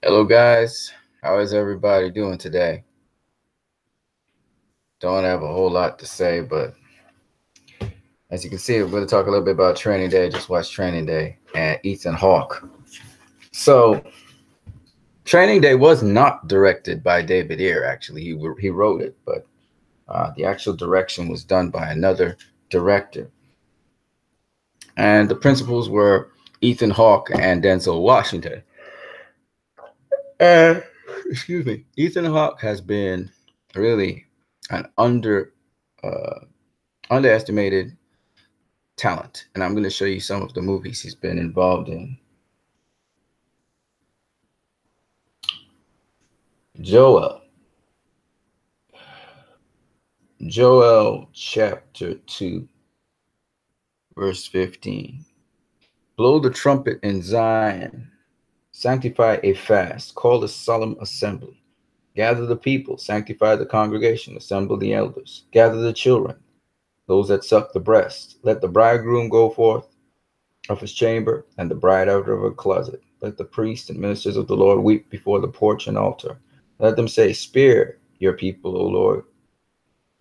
Hello, guys. How is everybody doing today? Don't have a whole lot to say, but as you can see, we're going to talk a little bit about Training Day. Just watched Training Day and Ethan Hawke. So, Training Day was not directed by David Ayer. Actually, he wrote it, but the actual direction was done by another director, and the principals were Ethan Hawke and Denzel Washington. And excuse me, Ethan Hawke has been really an uh, underestimated talent, and I'm going to show you some of the movies he's been involved in. Joel, Joel chapter 2, verse 15. Blow the trumpet in Zion, sanctify a fast, call a solemn assembly. Gather the people, sanctify the congregation, assemble the elders, gather the children, those that suck the breast. Let the bridegroom go forth of his chamber, and the bride out of her closet. Let the priests and ministers of the Lord weep before the porch and altar. Let them say, Spare your people, O Lord,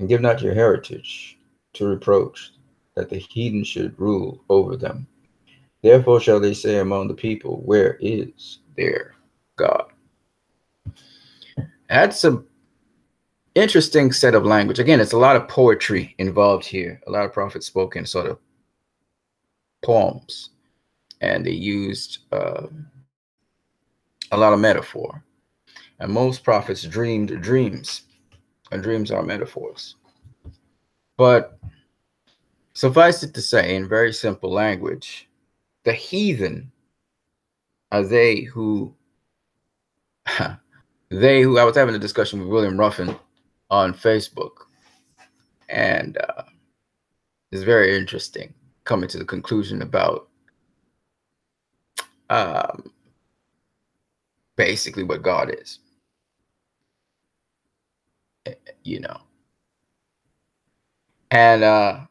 and give not your heritage to reproach, that the heathen should rule over them. Therefore shall they say among the people, Where is their God? That's a interesting set of language. Again, it's a lot of poetry involved here, a lot of prophet spoken sort of poems, and they used a lot of metaphor. And most prophets dreamed dreams, and dreams are metaphors. But suffice it to say, in very simple language, the heathen are they who, I was having a discussion with William Ruffin on Facebook, and it's very interesting coming to the conclusion about um, basically what God is, you know. And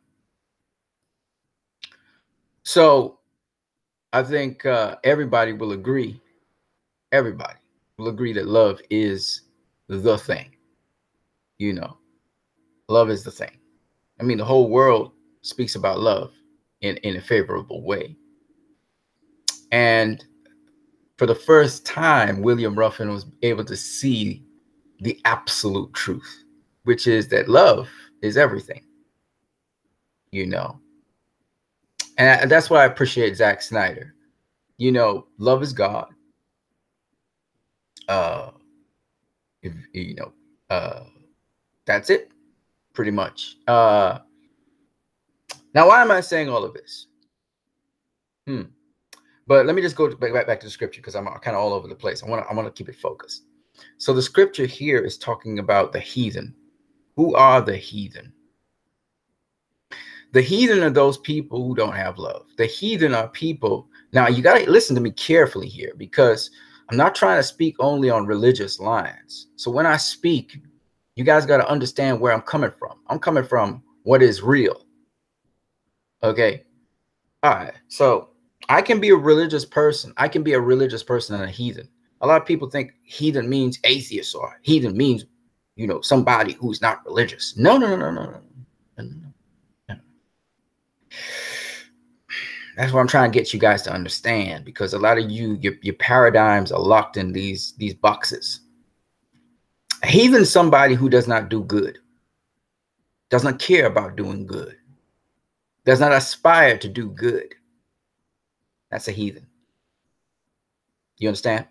so I think everybody will agree that love is the thing, you know. Love is the thing. I mean, the whole world speaks about love in a favorable way. And for the first time, William Ruffin was able to see the absolute truth, which is that love is everything, you know. And that's why I appreciate Zack Snyder. You know, love is God. Uh, if, you know, uh, that's it, pretty much. Now, why am I saying all of this? Hmm. But let me just go back to the scripture because I'm kind of all over the place. I want to keep it focused. So the scripture here is talking about the heathen. Who are the heathen? The heathen are those people who don't have love. The heathen are people. Now you got to listen to me carefully here because I'm not trying to speak only on religious lines. So when I speak, you guys got to understand where I'm coming from. I'm coming from what is real. Okay. All right. So I can be a religious person. I can be a religious person and a heathen. A lot of people think heathen means atheist or heathen means, somebody who's not religious. No, no, no, no, no, no. No. That's what I'm trying to get you guys to understand, because a lot of your paradigms are locked in these boxes. A heathen is somebody who does not do good, does not care about doing good, does not aspire to do good. That's a heathen. You understand?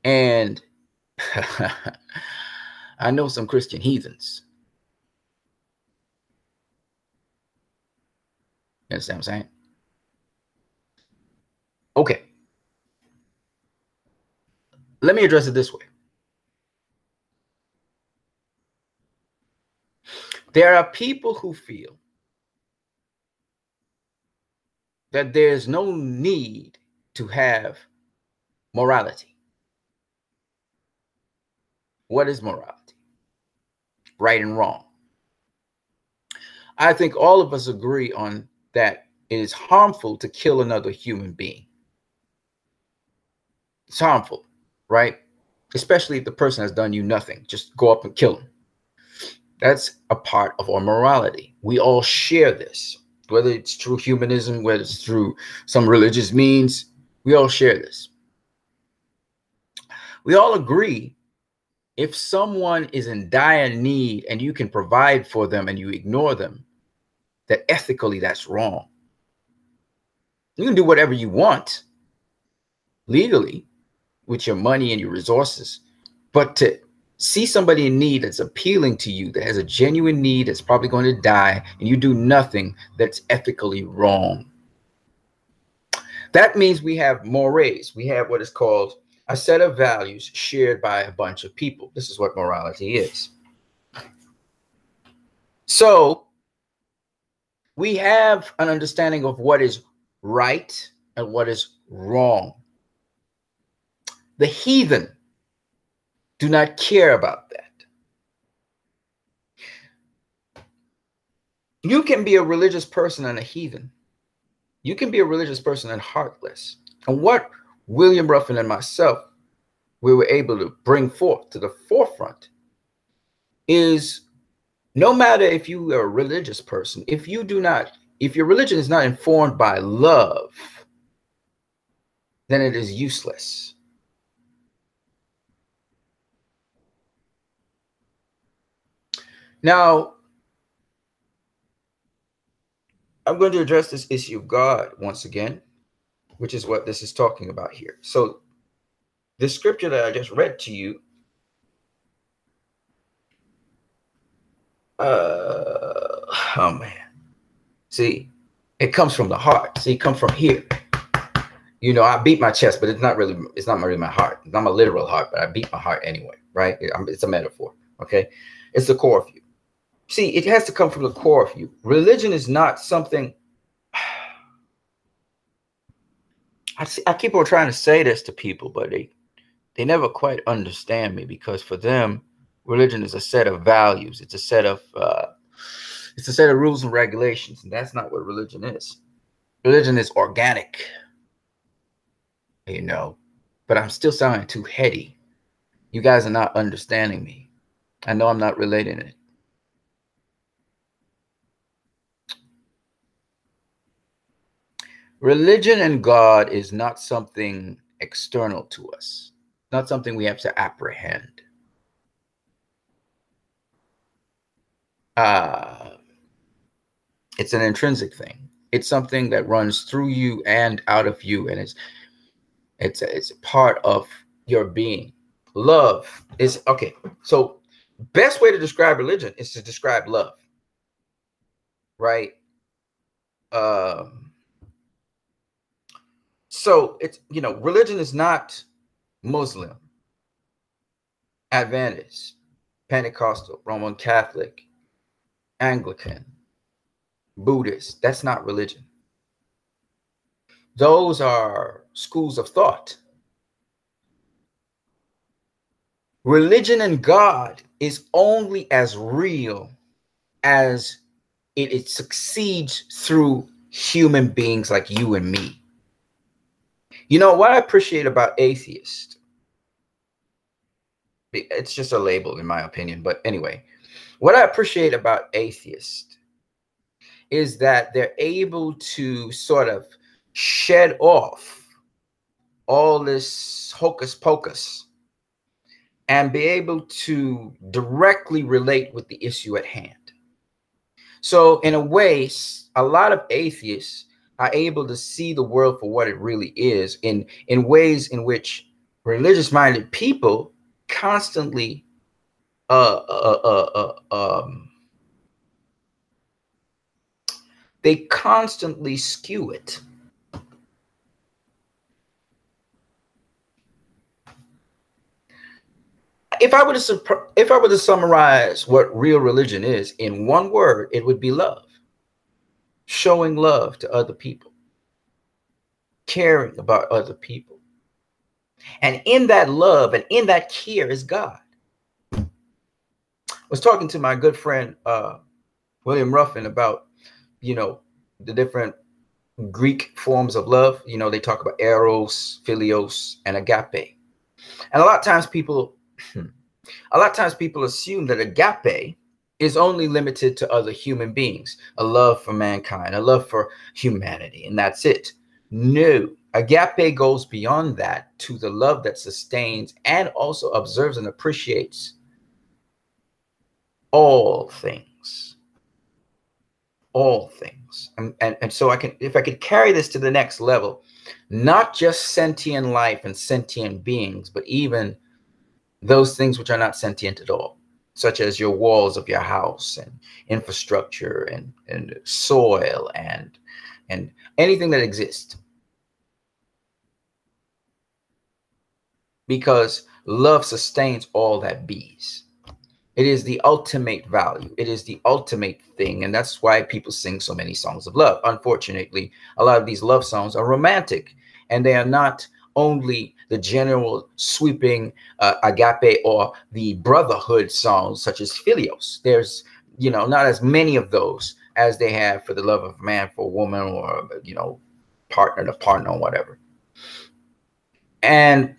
And I know some Christian heathens. You understand what I'm saying? Okay. Let me address it this way. There are people who feel that there's no need to have morality. What is morality? Right and wrong. I think all of us agree on that it is harmful to kill another human being. It's harmful, right? Especially if the person has done you nothing. Just go up and kill them. That's a part of our morality. We all share this, whether it's through humanism, whether it's through some religious means, we all share this. We all agree if someone is in dire need and you can provide for them and you ignore them, that ethically that's wrong. You can do whatever you want legally with your money and your resources, but to see somebody in need that's appealing to you, that has a genuine need, that's probably going to die, and you do nothing, that's ethically wrong. That means we have mores. We have what is called a set of values shared by a bunch of people. This is what morality is. So we have an understanding of what is right and what is wrong. The heathen do not care about that. You can be a religious person and a heathen. You can be a religious person and heartless. And what William Ruffin and myself, we were able to bring forth to the forefront is no matter if you are a religious person, if your religion is not informed by love, then it is useless. Now, I'm going to address this issue of God once again, which is what this is talking about here. So the scripture that I just read to you, oh man, see, it comes from the heart. See, it comes from here. You know, I beat my chest, but it's not really my heart. It's not my literal heart, but I beat my heart anyway, right? It's a metaphor, okay? It's the core of you. See, it has to come from the core of you. Religion is not something. I keep on trying to say this to people, but they never quite understand me, because for them, religion is a set of values. It's a set of rules and regulations, and that's not what religion is. Religion is organic, you know. But I'm still sounding too heady. You guys are not understanding me. I know I'm not relating it. Religion and God is not something external to us, not something we have to apprehend. It's an intrinsic thing. It's something that runs through you and out of you, and it's a part of your being. Love is okay. So, best way to describe religion is to describe love, right? So it's, you know, religion is not Muslim, Adventist, Pentecostal, Roman Catholic, Anglican, Buddhist. That's not religion. Those are schools of thought. Religion and God is only as real as it succeeds through human beings like you and me. You know what I appreciate about atheists? It's just a label in my opinion, but anyway, what I appreciate about atheists is that they're able to sort of shed off all this hocus pocus and be able to directly relate with the issue at hand. So in a way, a lot of atheists are able to see the world for what it really is in ways in which religious-minded people constantly they constantly skew it. If I were to summarize what real religion is in one word, it would be love. Showing love to other people, caring about other people. And in that love and in that care is God. I was talking to my good friend William Ruffin about, you know, the different Greek forms of love. You know, they talk about eros, philios, and agape. And a lot of times people, assume that agape is only limited to other human beings, a love for mankind, a love for humanity, and that's it. No, agape goes beyond that to the love that sustains and also observes and appreciates all things. All things. And so if I could carry this to the next level, not just sentient life and sentient beings, but even those things which are not sentient at all, such as your walls of your house and infrastructure and soil and anything that exists. Because love sustains all that bees. It is the ultimate value. It is the ultimate thing. And that's why people sing so many songs of love. Unfortunately, a lot of these love songs are romantic, and they are not only the general sweeping agape or the brotherhood songs such as Philios. There's, you know, not as many of those as they have for the love of man for a woman, or, you know, partner to partner or whatever. And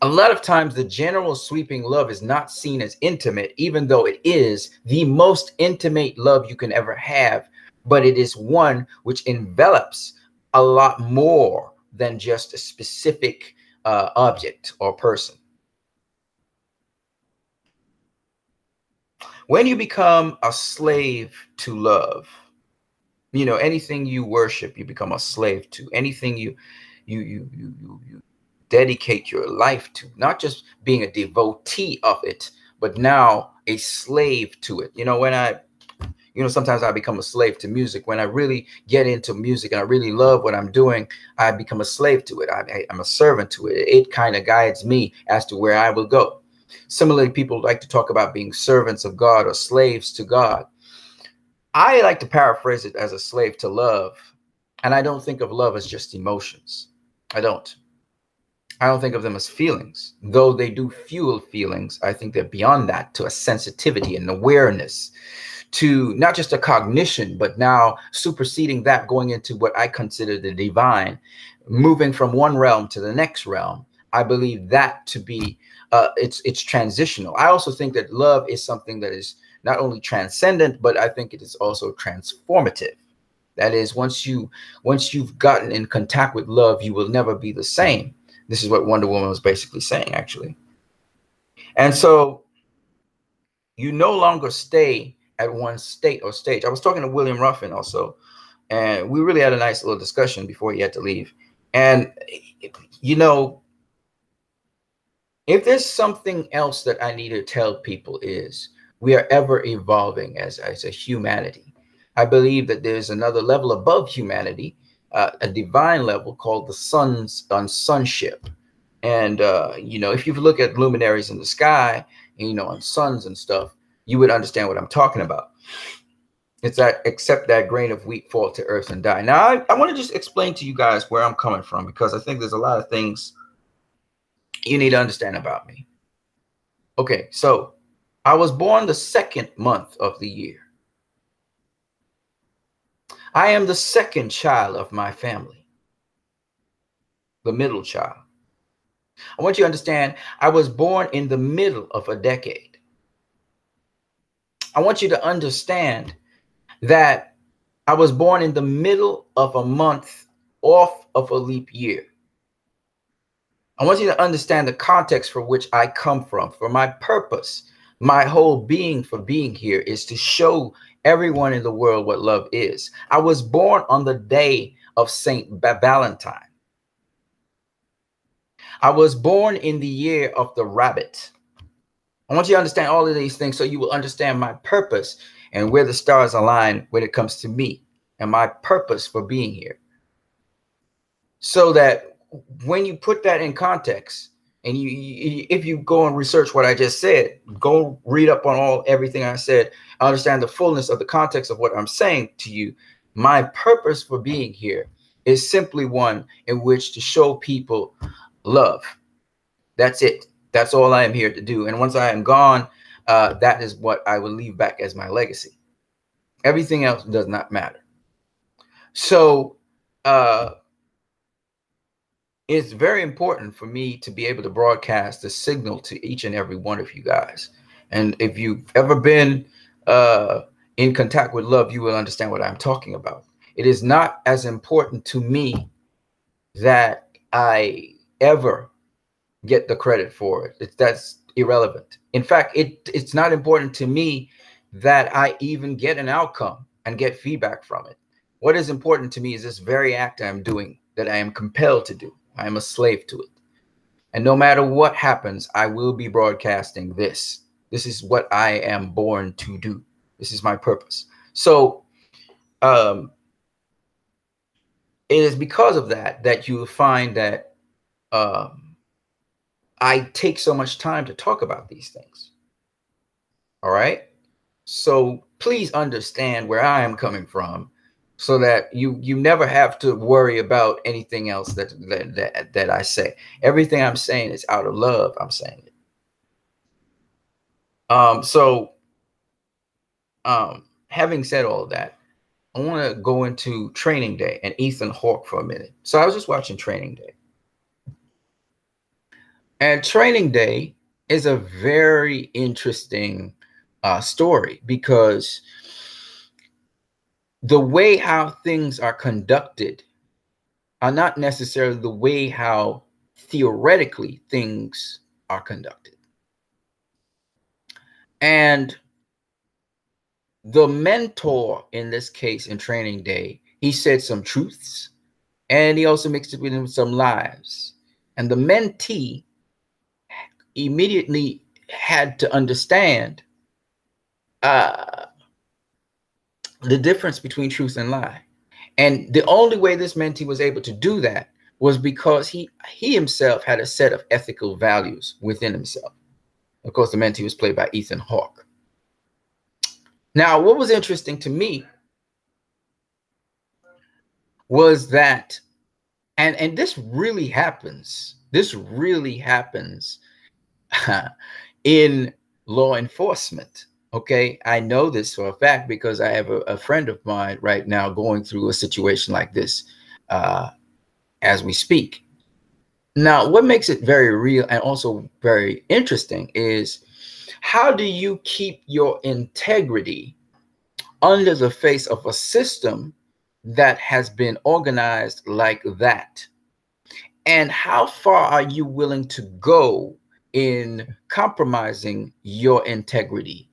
a lot of times the general sweeping love is not seen as intimate, even though it is the most intimate love you can ever have. But it is one which envelops a lot more than just a specific object or person. When you become a slave to love, you know, anything you worship, you become a slave to. Anything you dedicate your life to, not just being a devotee of it, but now a slave to it. You know, sometimes I become a slave to music. When I really get into music and I really love what I'm doing, I become a slave to it. I'm a servant to it. It kind of guides me as to where I will go. Similarly, people like to talk about being servants of God or slaves to God. I like to paraphrase it as a slave to love. And I don't think of love as just emotions. I don't think of them as feelings, though they do fuel feelings. I think they're beyond that, to a sensitivity and awareness, to not just a cognition, but now superseding that, going into what I consider the divine, moving from one realm to the next realm. I believe that to be it's transitional. I also think that love is something that is not only transcendent, but I think it is also transformative. That is, once you've gotten in contact with love, you will never be the same. This is what Wonder Woman was basically saying, actually. And so you no longer stay at one state or stage. I was talking to William Ruffin also, and we really had a nice little discussion before he had to leave. And, you know, if there's something else that I need to tell people, is we are ever evolving as a humanity. I believe that there's another level above humanity, a divine level called the sonship. And, you know, if you look at luminaries in the sky, and, you know, on suns and stuff, you would understand what I'm talking about. It's that, except that grain of wheat fall to earth and die. Now, I want to just explain to you guys where I'm coming from, because I think there's a lot of things you need to understand about me. Okay, so I was born the second month of the year. I am the second child of my family, the middle child. I want you to understand, I was born in the middle of a decade. I want you to understand that I was born in the middle of a month off of a leap year. I want you to understand the context for which I come from. For my purpose, my whole being for being here is to show everyone in the world what love is. I was born on the day of Saint Valentine. I was born in the year of the rabbit. I want you to understand all of these things so you will understand my purpose and where the stars align when it comes to me and my purpose for being here. So that when you put that in context, and if you go and research what I just said, go read up on everything I said, understand the fullness of the context of what I'm saying to you. My purpose for being here is simply one in which to show people love. That's it. That's all I am here to do. And once I am gone, that is what I will leave back as my legacy. Everything else does not matter. So it's very important for me to be able to broadcast the signal to each and every one of you guys. And if you've ever been in contact with love, you will understand what I'm talking about. It is not as important to me that I ever get the credit for it. That's irrelevant. In fact, it's not important to me that I even get an outcome and get feedback from it. What is important to me is this very act I'm doing that I am compelled to do. I am a slave to it. And no matter what happens, I will be broadcasting this. This is what I am born to do. This is my purpose. So it is because of that that you will find that I take so much time to talk about these things. All right. So please understand where I am coming from, so that you never have to worry about anything else that I say. Everything I'm saying is out of love. I'm saying it. Having said all of that, I want to go into Training Day and Ethan Hawke for a minute. So I was just watching Training Day. And Training Day is a very interesting story, because the way how things are conducted are not necessarily the way how theoretically things are conducted. And the mentor in this case in Training Day, he said some truths, and he also mixed it with some lies. And the mentee immediately had to understand the difference between truth and lie. And the only way this mentee was able to do that was because he himself had a set of ethical values within himself. Of course, the mentee was played by Ethan Hawke. Now, what was interesting to me was that, and this really happens. This really happens in law enforcement. Okay, I know this for a fact because I have a friend of mine right now going through a situation like this as we speak. Now, what makes it very real and also very interesting is, how do you keep your integrity under the face of a system that has been organized like that? And how far are you willing to go in compromising your integrity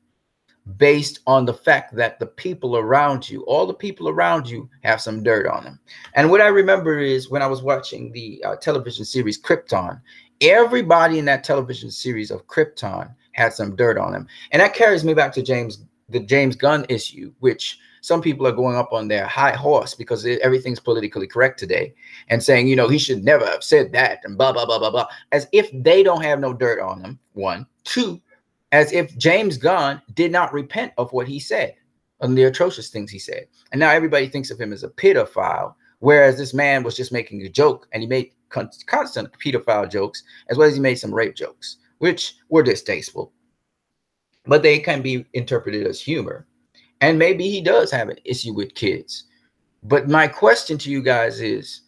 based on the fact that the people around you, all the people around you, have some dirt on them? And what I remember is when I was watching the television series Krypton, everybody in that television series of Krypton had some dirt on them. And that carries me back to the James Gunn issue, which some people are going up on their high horse because everything's politically correct today and saying, you know, he should never have said that and blah, blah, blah, blah, blah, as if they don't have no dirt on them. One. Two, as if James Gunn did not repent of what he said and the atrocious things he said. And now everybody thinks of him as a pedophile, whereas this man was just making a joke, and he made constant pedophile jokes, as well as he made some rape jokes, which were distasteful, but they can be interpreted as humor. And maybe he does have an issue with kids. But my question to you guys is,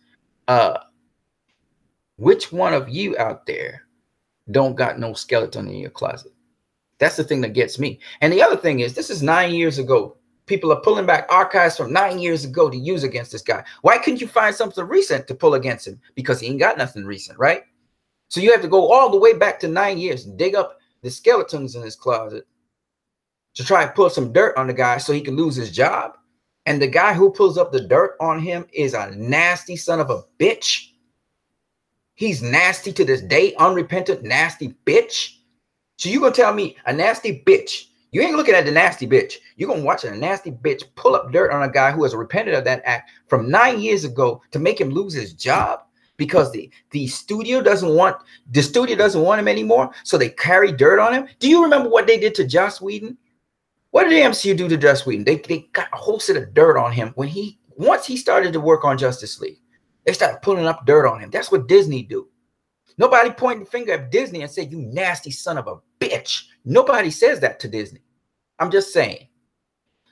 which one of you out there don't got no skeleton in your closet? That's the thing that gets me. And the other thing is, this is 9 years ago. People are pulling back archives from 9 years ago to use against this guy. Why couldn't you find something recent to pull against him? Because he ain't got nothing recent, right? So you have to go all the way back to 9 years and dig up the skeletons in his closet to try and pull some dirt on the guy so he can lose his job. And the guy who pulls up the dirt on him is a nasty son of a bitch. He's nasty to this day, unrepentant, nasty bitch. So you gonna tell me a nasty bitch? You ain't looking at the nasty bitch. You're gonna watch a nasty bitch pull up dirt on a guy who has repented of that act from 9 years ago to make him lose his job because the studio doesn't want him anymore. So they carry dirt on him. Do you remember what they did to Joss Whedon? What did the MCU do to Joss Whedon? They got a whole set of dirt on him once he started to work on Justice League. They started pulling up dirt on him. That's what Disney do. Nobody pointed the finger at Disney and said, "You nasty son of a bitch." Nobody says that to Disney. I'm just saying.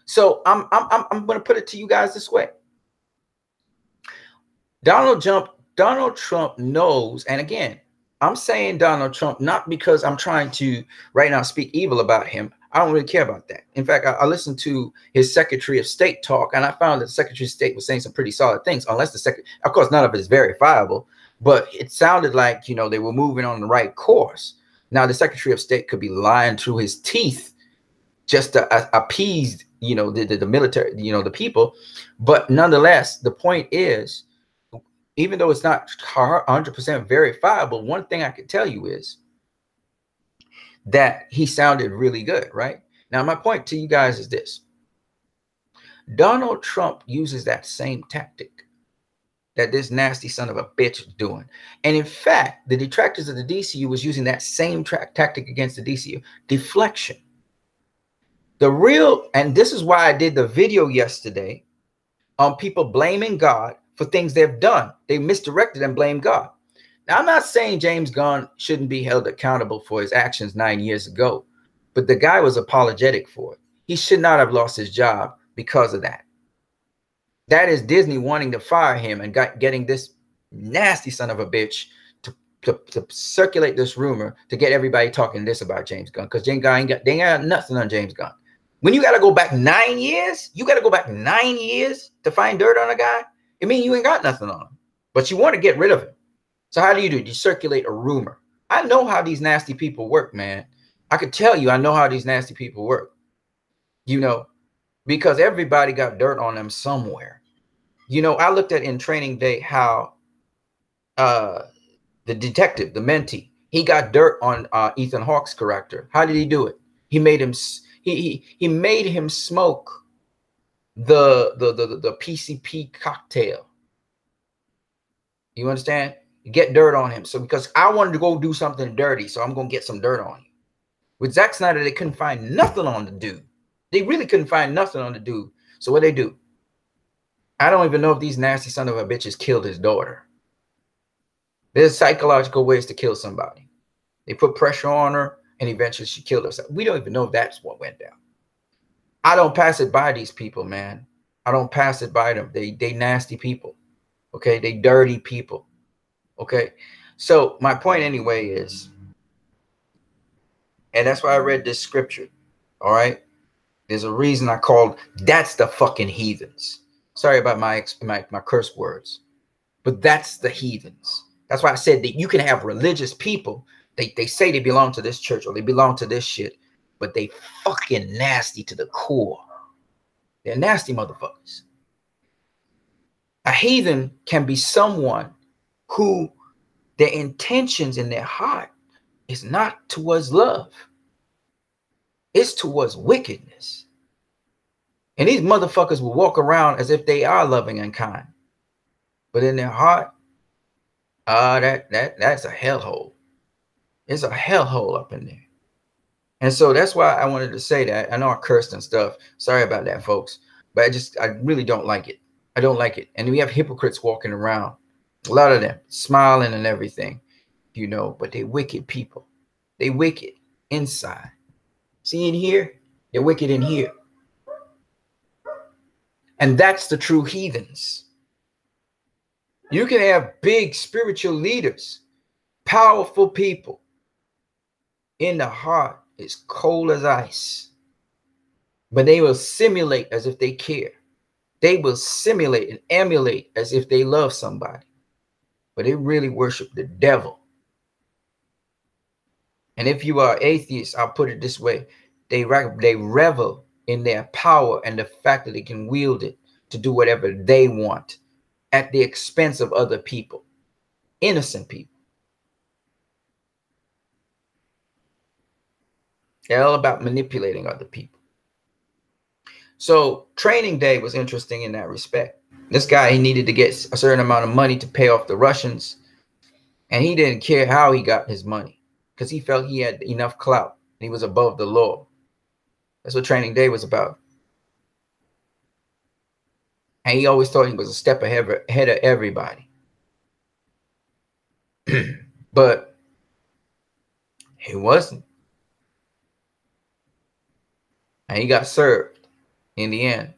So I'm going to put it to you guys this way. Donald Trump knows, and again, I'm saying Donald Trump not because I'm trying to right now speak evil about him. I don't really care about that. In fact, I listened to his Secretary of State talk, and I found that the Secretary of State was saying some pretty solid things, unless the second, of course, none of it is verifiable, but it sounded like, you know, they were moving on the right course. Now, the Secretary of State could be lying through his teeth just to appease, you know, the military, you know, the people. But nonetheless, the point is, even though it's not 100% verifiable, one thing I can tell you is that he sounded really good, right? Now, my point to you guys is this. Donald Trump uses that same tactic that this nasty son of a bitch is doing. And in fact, the detractors of the DCU was using that same tactic against the DCU, deflection. The real, and this is why I did the video yesterday on people blaming God for things they've done. They misdirected and blamed God. Now, I'm not saying James Gunn shouldn't be held accountable for his actions 9 years ago, but the guy was apologetic for it. He should not have lost his job because of that. That is Disney wanting to fire him and getting this nasty son of a bitch to circulate this rumor to get everybody talking this about James Gunn, because James Gunn they ain't got nothing on James Gunn. When you got to go back 9 years, you got to go back 9 years to find dirt on a guy. I mean, you ain't got nothing on him, but you want to get rid of him. So how do? You circulate a rumor. I know how these nasty people work, man. I could tell you, I know how these nasty people work, you know, because everybody got dirt on them somewhere. You know, I looked at in Training Day how the detective, the mentee, he got dirt on Ethan Hawke's character. How did he do it? He made him he made him smoke the PCP cocktail. You understand? Get dirt on him. So because I wanted to go do something dirty, so I'm gonna get some dirt on you. With Zack Snyder, they couldn't find nothing on the dude. They really couldn't find nothing on the dude. So what they do? I don't even know if these nasty son of a bitches killed his daughter. There's psychological ways to kill somebody. They put pressure on her, and eventually she killed herself. We don't even know if that's what went down. I don't pass it by these people, man. I don't pass it by them. They nasty people. Okay, they dirty people. Okay, so my point anyway is, and that's why I read this scripture. All right, there's a reason I called that's the fucking heathens. Sorry about my curse words, but that's the heathens. That's why I said that you can have religious people. They say they belong to this church or they belong to this shit, but they fucking nasty to the core. They're nasty motherfuckers. A heathen can be someone who their intentions in their heart is not towards love. It's towards wickedness. And these motherfuckers will walk around as if they are loving and kind. But in their heart, that's a hellhole. It's a hellhole up in there. And so that's why I wanted to say that. I know I cursed and stuff. Sorry about that, folks. But I really don't like it. I don't like it. And we have hypocrites walking around. A lot of them smiling and everything, you know, but they wicked people. They wicked inside. See in here? They're wicked in here. And that's the true heathens. You can have big spiritual leaders, powerful people. In the heart, it's cold as ice. But they will simulate as if they care. They will simulate and emulate as if they love somebody. But they really worship the devil. And if you are atheist, I'll put it this way. They revel in their power and the fact that they can wield it to do whatever they want at the expense of other people, innocent people. They're all about manipulating other people. So Training Day was interesting in that respect. This guy, he needed to get a certain amount of money to pay off the Russians. And he didn't care how he got his money because he felt he had enough clout and he was above the law. That's what Training Day was about. And he always thought he was a step ahead of everybody. But he wasn't. And he got served in the end.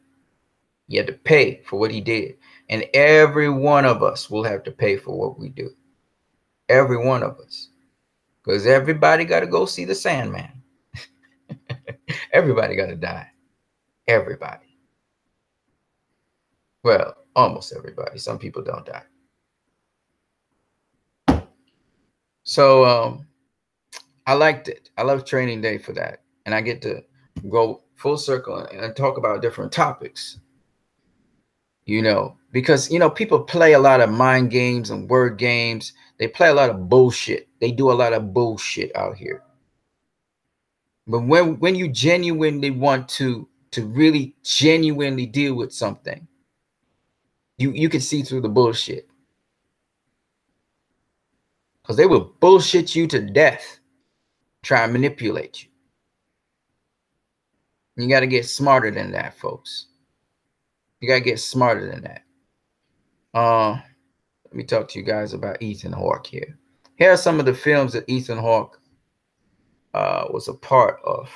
He had to pay for what he did. And every one of us will have to pay for what we do. Every one of us. Because everybody got to go see the Sandman. Everybody got to die. Everybody. Well, almost everybody. Some people don't die. So I liked it. I love Training Day for that. And I get to go full circle and talk about different topics. You know, because, you know, people play a lot of mind games and word games. They play a lot of bullshit. They do a lot of bullshit out here. But when you genuinely want to really genuinely deal with something, you can see through the bullshit. Because they will bullshit you to death, try and manipulate you. You got to get smarter than that, folks. You got to get smarter than that. Let me talk to you guys about Ethan Hawke here. Here are some of the films that Ethan Hawke was a part of.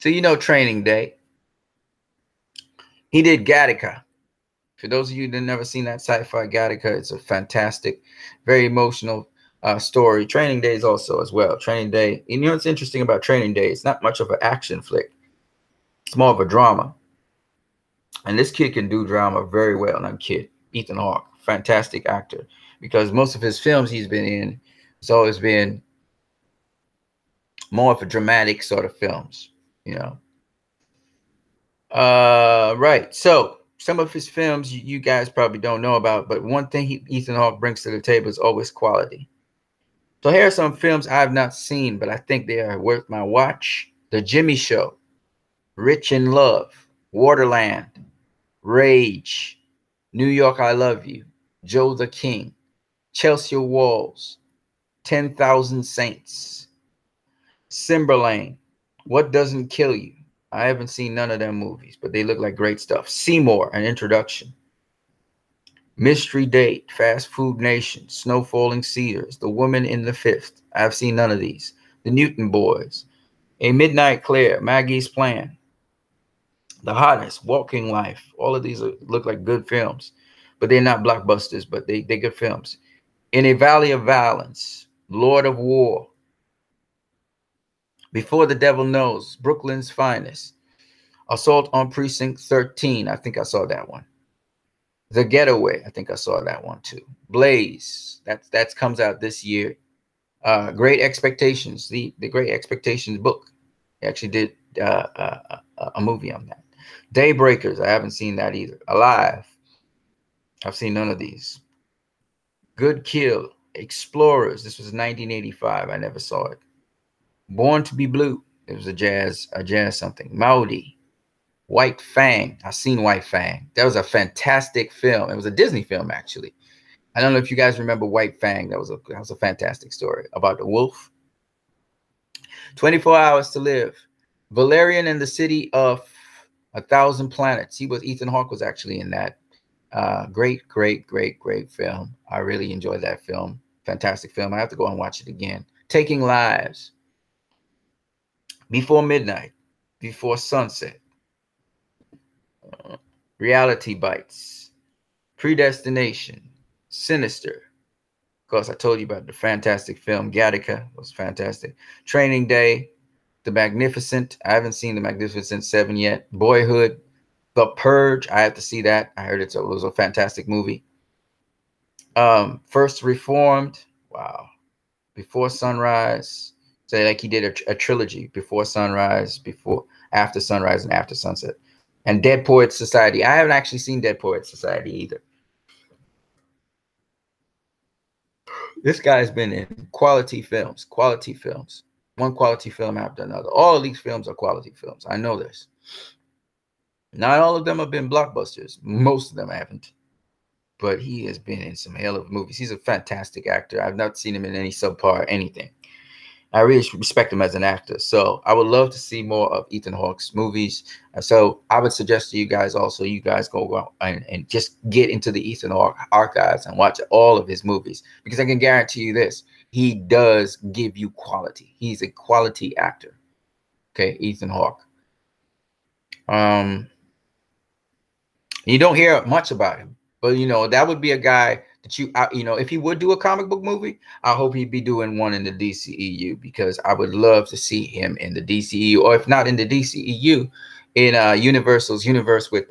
So, you know, Training Day. He did Gattaca. For those of you that have never seen that sci-fi Gattaca, it's a fantastic, very emotional story. Training Day is also as well. Training Day. You know what's interesting about Training Day? It's not much of an action flick. It's more of a drama. And this kid can do drama very well. Not kid. Ethan Hawke. Fantastic actor. Because most of his films he's been in, it's always been more of a dramatic sort of films, you know. Right. So some of his films you guys probably don't know about, but one thing Ethan Hawke brings to the table is always quality. So here are some films I have not seen, but I think they are worth my watch. The Jimmy Show, Rich in Love, Waterland, Rage, New York, I Love You, Joe the King, Chelsea Walls, 10,000 Saints, Cymberlane, What Doesn't Kill You. I haven't seen none of them movies, but they look like great stuff. Seymour, An Introduction. Mystery Date, Fast Food Nation, Snow Falling Cedars, The Woman in the Fifth. I've seen none of these. The Newton Boys, A Midnight Clear, Maggie's Plan, The Hottest, Walking Life. All of these look like good films, but they're not blockbusters, but they're good films. In a Valley of Violence, Lord of War, Before the Devil Knows, Brooklyn's Finest, Assault on Precinct 13. I think I saw that one. The Getaway. I think I saw that one too. Blaze. That comes out this year. Great Expectations. The Great Expectations book. He actually did a movie on that. Daybreakers. I haven't seen that either. Alive. I've seen none of these. Good Kill. Explorers. This was 1985. I never saw it. Born to be Blue. It was a jazz something. Maudie. White Fang. I've seen White Fang. That was a fantastic film. It was a Disney film, actually. I don't know if you guys remember White Fang. That was a fantastic story about the wolf. 24 Hours to Live. Valerian and the City of 1,000 Planets. Ethan Hawke was actually in that. Great film. I really enjoyed that film. Fantastic film. I have to go and watch it again. Taking Lives. Before Midnight. Before Sunset. Reality Bites. Predestination. Sinister. Of course, I told you about the fantastic film Gattaca. It was fantastic. Training Day. The Magnificent. I haven't seen The Magnificent 7 yet. Boyhood. The Purge. I have to see that. I heard it was a fantastic movie. First Reformed. Wow. Before Sunrise. Say like he did a trilogy. Before Sunrise, After Sunrise, and After Sunset. And Dead Poets Society. I haven't actually seen Dead Poets Society either. This guy's been in quality films. One quality film after another. All of these films are quality films. I know this. Not all of them have been blockbusters. Most of them haven't. But he has been in some hell of movies. He's a fantastic actor. I've not seen him in any subpar anything. I really respect him as an actor. So I would love to see more of Ethan Hawke's movies. So I would suggest to you guys also, you guys go out and just get into the Ethan Hawke archives and watch all of his movies. Because I can guarantee you this, he does give you quality. He's a quality actor. Okay, Ethan Hawke. You don't hear much about him, but you know, that would be a guy that you know, if he would do a comic book movie, I hope he'd be doing one in the DCEU, because I would love to see him in the DCEU, or if not in the DCEU, in Universal's universe with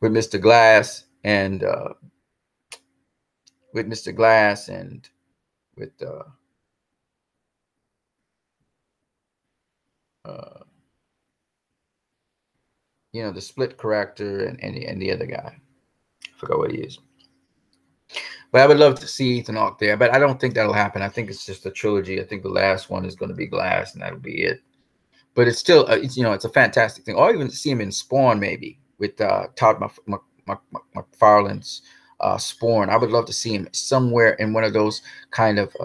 Mr. Glass and with Mr. Glass and with you know, the Split character and the other guy. I forgot what he is. But I would love to see Ethan Hawke there, but I don't think that'll happen. I think it's just a trilogy. I think the last one is going to be Glass, and that'll be it. But it's still, it's, you know, it's a fantastic thing. Or even see him in Spawn, maybe with Todd McFarlane's Spawn. I would love to see him somewhere in one of those kind of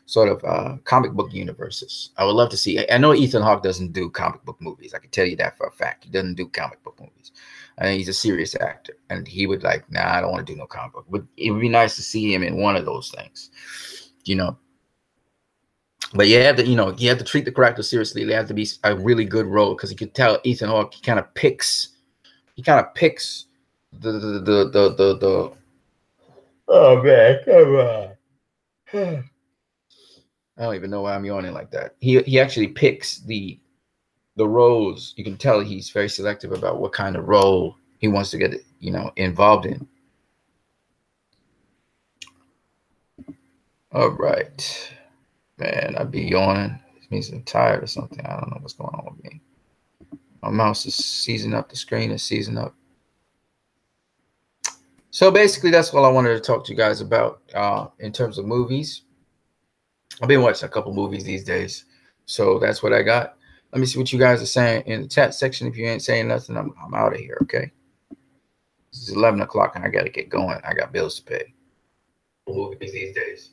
sort of comic book universes. I would love to see. I know Ethan Hawke doesn't do comic book movies. I can tell you that for a fact. He doesn't do comic book movies. I mean, he's a serious actor, and he would like, nah, I don't want to do no comic book. But it would be nice to see him in one of those things, you know. But you have to, you know, you have to treat the character seriously. It has to be a really good role, because you could tell Ethan Hawke, he kind of picks the oh man, come on. I don't even know why I'm yawning like that. He actually picks the roles. You can tell he's very selective about what kind of role he wants to get, you know, involved in. All right, man, I'd be yawning. It means I'm tired or something. I don't know what's going on with me. My mouse is seizing up. The screen is seizing up. So basically, that's all I wanted to talk to you guys about in terms of movies. I've been watching a couple movies these days, so that's what I got. Let me see what you guys are saying in the chat section. If you ain't saying nothing, I'm out of here, okay? This is 11 o'clock, and I got to get going. I got bills to pay. Movies these days.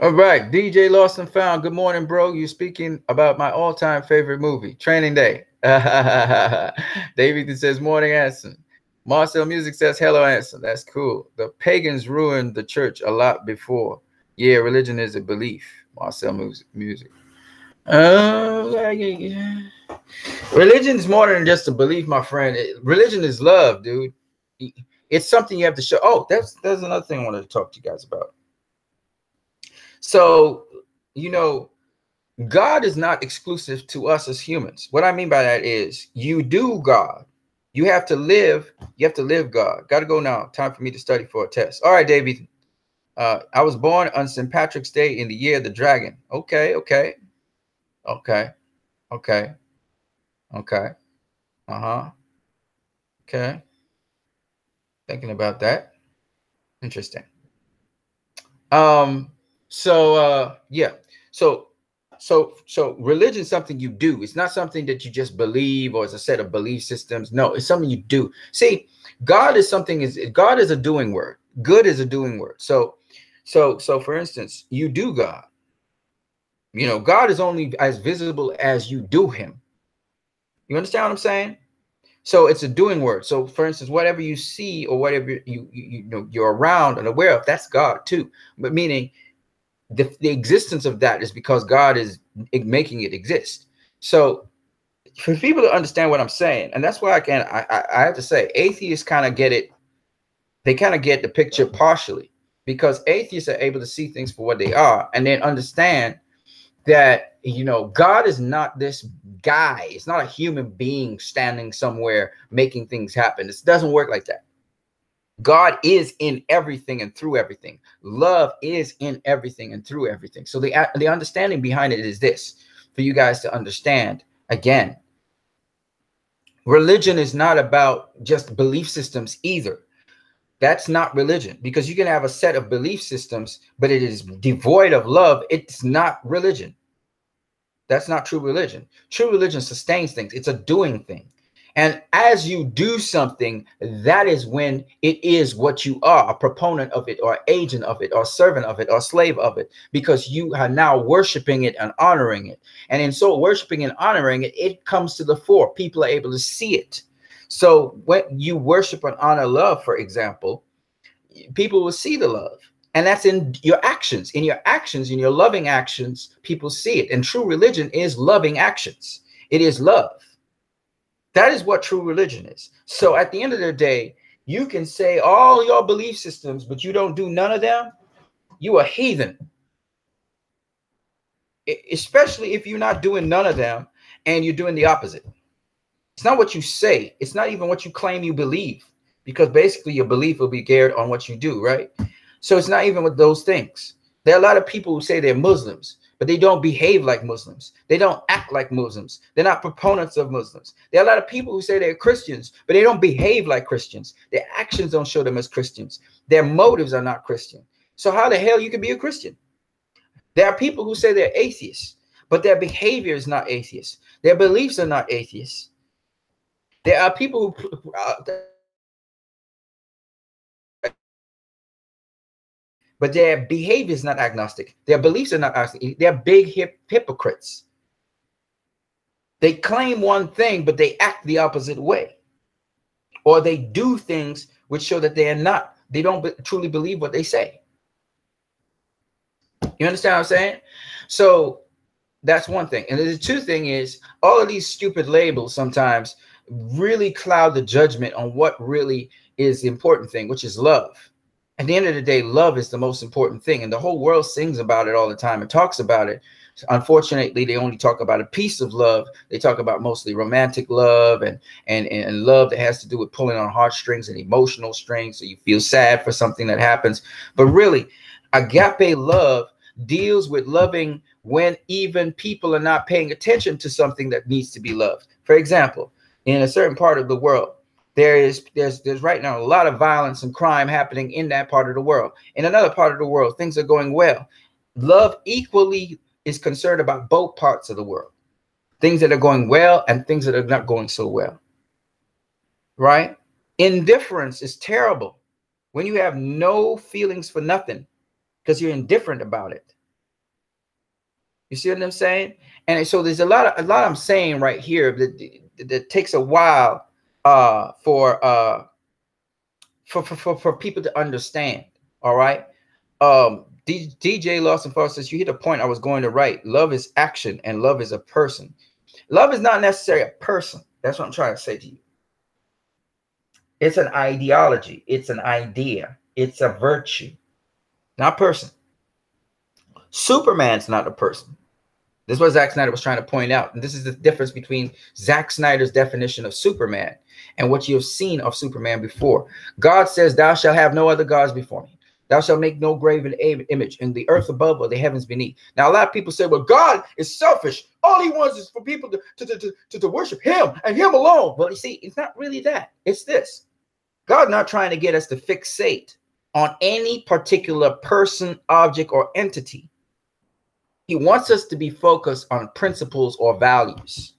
All right, DJ Lost and Found. Good morning, bro. You speaking about my all-time favorite movie, Training Day. David says, morning, Anson. Marcel Music says, hello, Anson. That's cool. The pagans ruined the church a lot before. Yeah, religion is a belief. Marcel Music. Religion is more than just a belief, my friend. Religion is love, dude. It's something you have to show. Oh, there's another thing I wanted to talk to you guys about. So, you know, God is not exclusive to us as humans. What I mean by that is you do God. You have to live. You have to live God. Got to go now. Time for me to study for a test. All right, David. I was born on St. Patrick's Day in the year of the dragon. Okay. Okay. Okay. Thinking about that. Interesting. Yeah. So religion is something you do. It's not something that you just believe, or it's a set of belief systems. No, it's something you do. See, God is God is a doing word. Good is a doing word. So for instance, you do God. You know, God is only as visible as you do him. You understand what I'm saying? So it's a doing word. So for instance, whatever you see or whatever you're around and aware of, that's God too. But meaning the existence of that is because God is making it exist. So for people to understand what I'm saying, and that's why I have to say, atheists kind of get it. They kind of get the picture partially, because atheists are able to see things for what they are, and then understand that, you know, God is not this guy. It's not a human being standing somewhere making things happen. It doesn't work like that. God is in everything and through everything. Love is in everything and through everything. So the understanding behind it is this, for you guys to understand. Again, religion is not about just belief systems either. That's not religion, because you can have a set of belief systems, but it is devoid of love. It's not religion. That's not true religion. True religion sustains things. It's a doing thing. And as you do something, that is when it is what you are, a proponent of it, or agent of it, or servant of it, or slave of it, because you are now worshiping it and honoring it. And in so worshiping and honoring it, it comes to the fore. People are able to see it. So when you worship and honor love, for example, people will see the love. And that's in your actions. In your actions, in your loving actions, people see it. And true religion is loving actions. It is love. That is what true religion is. So at the end of the day, you can say all your belief systems, but you don't do none of them. You are heathen. Especially if you're not doing none of them and you're doing the opposite. It's not what you say. It's not even what you claim you believe, because basically your belief will be geared on what you do, right? So it's not even with those things. There are a lot of people who say they're Muslims, but they don't behave like Muslims. They don't act like Muslims. They're not proponents of Muslims. There are a lot of people who say they're Christians, but they don't behave like Christians. Their actions don't show them as Christians. Their motives are not Christian. So how the hell you can be a Christian? There are people who say they're atheists, but their behavior is not atheist. Their beliefs are not atheists. There are people who but their behavior is not agnostic. Their beliefs are not agnostic. They're big hypocrites. They claim one thing, but they act the opposite way. Or they do things which show that they are not. They don't truly believe what they say. You understand what I'm saying? So that's one thing. And the two thing is, all of these stupid labels sometimes really cloud the judgment on what really is the important thing, which is love. At the end of the day, love is the most important thing. And the whole world sings about it all the time and talks about it. Unfortunately, they only talk about a piece of love. They talk about mostly romantic love and love that has to do with pulling on heartstrings and emotional strings. So you feel sad for something that happens. But really, agape love deals with loving when even people are not paying attention to something that needs to be loved. For example, in a certain part of the world, there's right now a lot of violence and crime happening in that part of the world. In another part of the world, things are going well. Love equally is concerned about both parts of the world, things that are going well and things that are not going so well. Right? Indifference is terrible when you have no feelings for nothing because you're indifferent about it. You see what I'm saying? And so there's a lot I'm saying right here that takes a while for people to understand. All right. DJ Lawson Foster says, you hit a point I was going to write. Love is action and love is a person. Love is not necessarily a person. That's what I'm trying to say to you. It's an ideology. It's an idea. It's a virtue, not person. Superman's not a person. This is what Zack Snyder was trying to point out. And this is the difference between Zack Snyder's definition of Superman and what you have seen of Superman before. God says, thou shalt have no other gods before me. Thou shalt make no graven image in the earth above or the heavens beneath. Now, a lot of people say, well, God is selfish. All he wants is for people to worship him and him alone. Well, you see, it's not really that. It's this. God's not trying to get us to fixate on any particular person, object, or entity. He wants us to be focused on principles or values,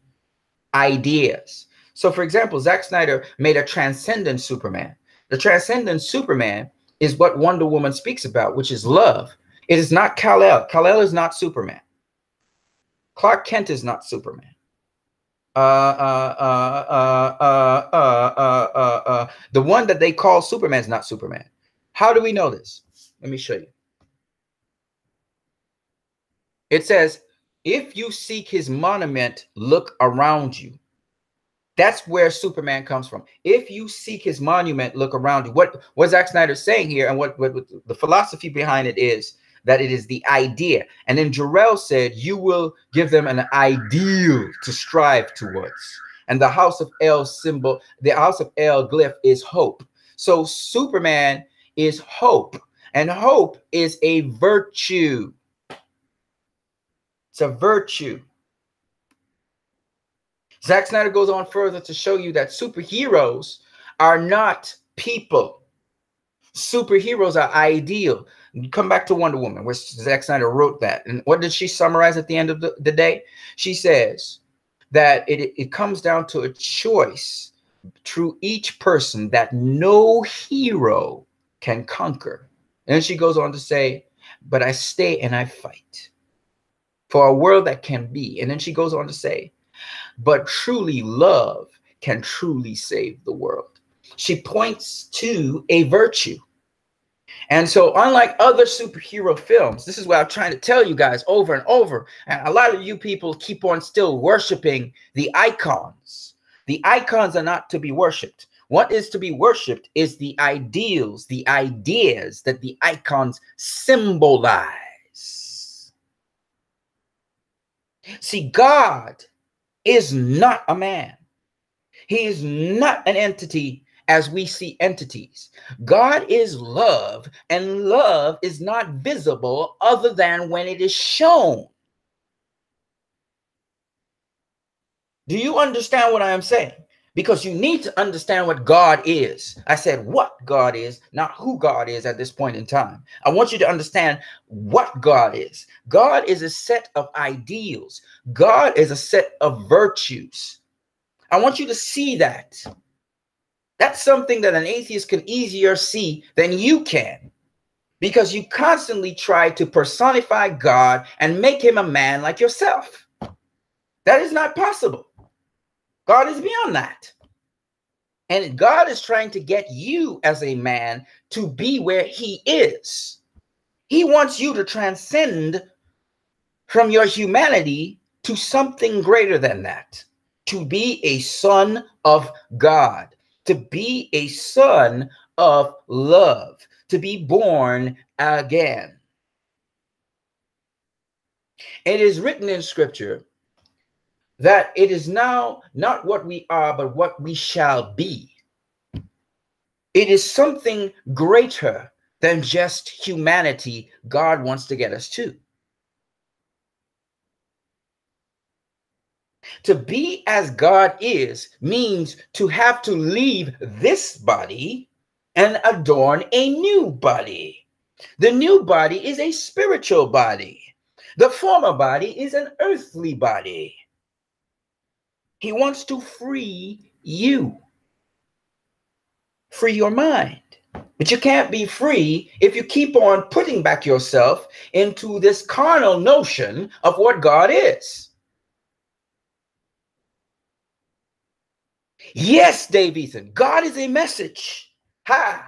ideas. So, for example, Zack Snyder made a transcendent Superman. The transcendent Superman is what Wonder Woman speaks about, which is love. It is not Kal-El. Kal-El is not Superman. Clark Kent is not Superman. The one that they call Superman is not Superman. How do we know this? Let me show you. It says, if you seek his monument, look around you. That's where Superman comes from. If you seek his monument, look around you. What Zack Snyder's saying here, and what the philosophy behind it is that it is the idea. And then Jarrell said, you will give them an ideal to strive towards. And the House of El symbol, the House of El glyph is hope. So Superman is hope, and hope is a virtue. It's a virtue. Zack Snyder goes on further to show you that superheroes are not people. Superheroes are ideal. You come back to Wonder Woman, where Zack Snyder wrote that. And what did she summarize at the end of the day? She says that it comes down to a choice through each person that no hero can conquer. And then she goes on to say, but I stay and I fight for a world that can be. And then she goes on to say, but truly love can truly save the world. She points to a virtue. And so unlike other superhero films, this is what I'm trying to tell you guys over and over. And a lot of you people keep on still worshiping the icons. The icons are not to be worshiped. What is to be worshiped is the ideals, the ideas that the icons symbolize. See, God is not a man. He is not an entity as we see entities. God is love, and love is not visible other than when it is shown. Do you understand what I am saying? Because you need to understand what God is. I said what God is, not who God is at this point in time. I want you to understand what God is. God is a set of ideals. God is a set of virtues. I want you to see that. That's something that an atheist can easier see than you can, because you constantly try to personify God and make him a man like yourself. That is not possible. God is beyond that. And God is trying to get you as a man to be where he is. He wants you to transcend from your humanity to something greater than that, to be a son of God, to be a son of love, to be born again. It is written in scripture that it is now not what we are, but what we shall be. It is something greater than just humanity God wants to get us to. To be as God is means to have to leave this body and adorn a new body. The new body is a spiritual body. The former body is an earthly body. He wants to free you. Free your mind. But you can't be free if you keep on putting back yourself into this carnal notion of what God is. Yes, Dave Ethan, God is a message. Ha!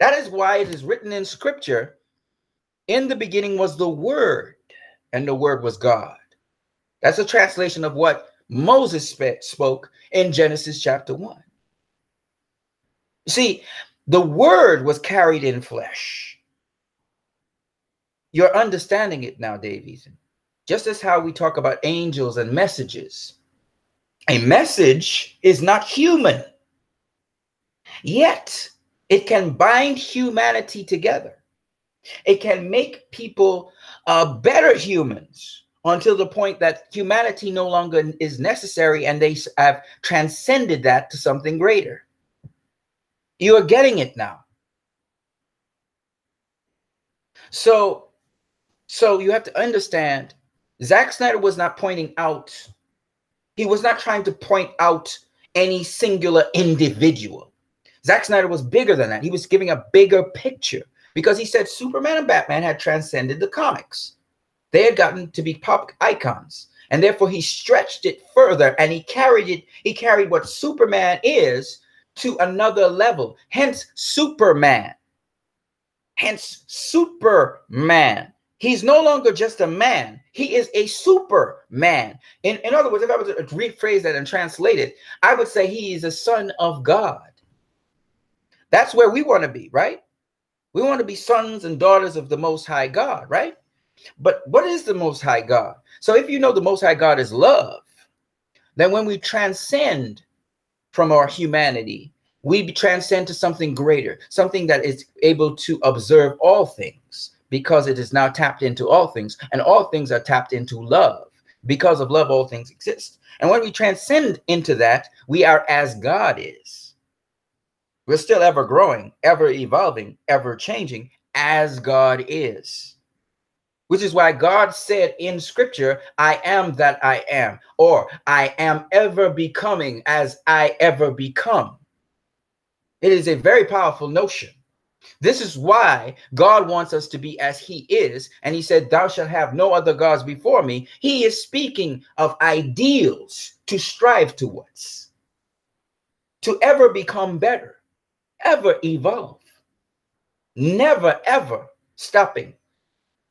That is why it is written in scripture, in the beginning was the Word, and the Word was God. That's a translation of what Moses spoke in Genesis chapter 1. You see, the Word was carried in flesh. You're understanding it now, Dave Ethan. Just as how we talk about angels and messages. A message is not human, yet it can bind humanity together. It can make people better humans until the point that humanity no longer is necessary and they have transcended that to something greater. You are getting it now. So you have to understand, Zack Snyder was not pointing out, he was not trying to point out any singular individual. Zack Snyder was bigger than that. He was giving a bigger picture because he said Superman and Batman had transcended the comics. They had gotten to be pop icons. And therefore he stretched it further and he carried what Superman is to another level. Hence Superman. Hence Superman. He's no longer just a man. He is a superman. In other words, if I was to rephrase that and translate it, I would say he is a son of God. That's where we want to be, right? We want to be sons and daughters of the Most High God, right? But what is the Most High God? So if you know the Most High God is love, then when we transcend from our humanity, we transcend to something greater, something that is able to observe all things, because it is now tapped into all things, and all things are tapped into love. Because of love, all things exist. And when we transcend into that, we are as God is. We're still ever growing, ever evolving, ever changing, as God is. Which is why God said in scripture, I am that I am, or I am ever becoming as I ever become. It is a very powerful notion. This is why God wants us to be as he is. And he said, thou shalt have no other gods before me. He is speaking of ideals to strive towards, to ever become better, ever evolve. never, ever stopping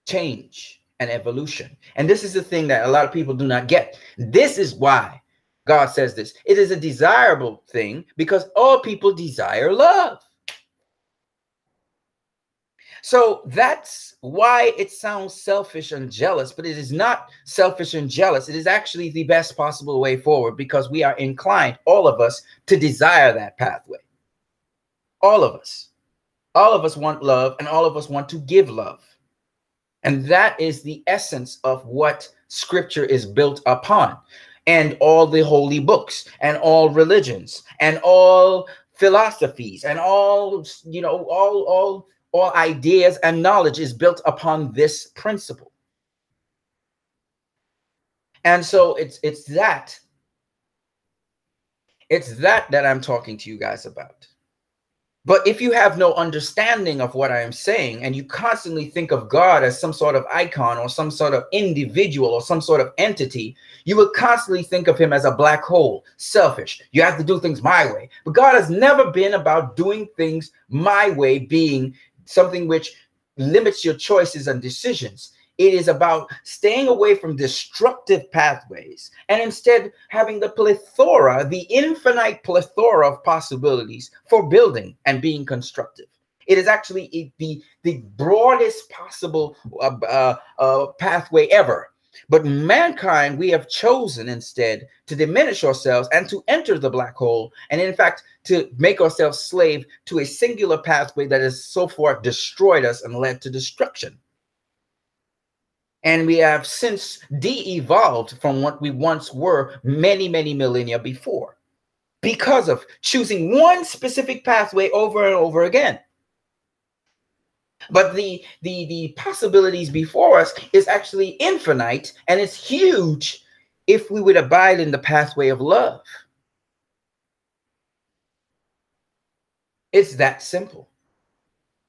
change and evolution. And this is the thing that a lot of people do not get. This is why God says this. It is a desirable thing because all people desire love. So that's why it sounds selfish and jealous, but it is not selfish and jealous. It is actually the best possible way forward because we are inclined, all of us, to desire that pathway. All of us. All of us want love, and all of us want to give love. And that is the essence of what Scripture is built upon. And all the holy books, and all religions, and all philosophies, and all, you know, all ideas and knowledge is built upon this principle. And so it's that I'm talking to you guys about. But if you have no understanding of what I am saying, and you constantly think of God as some sort of icon or some sort of individual or some sort of entity, you will constantly think of him as a black hole, selfish. You have to do things my way. But God has never been about doing things my way, being something which limits your choices and decisions. It is about staying away from destructive pathways and instead having the plethora, the infinite plethora of possibilities for building and being constructive. It is actually the broadest possible pathway ever. But mankind, we have chosen instead to diminish ourselves and to enter the black hole, and in fact, to make ourselves slave to a singular pathway that has so far destroyed us and led to destruction. And we have since de-evolved from what we once were many, many millennia before because of choosing one specific pathway over and over again. But the possibilities before us is actually infinite, and it's huge if we would abide in the pathway of love. It's that simple.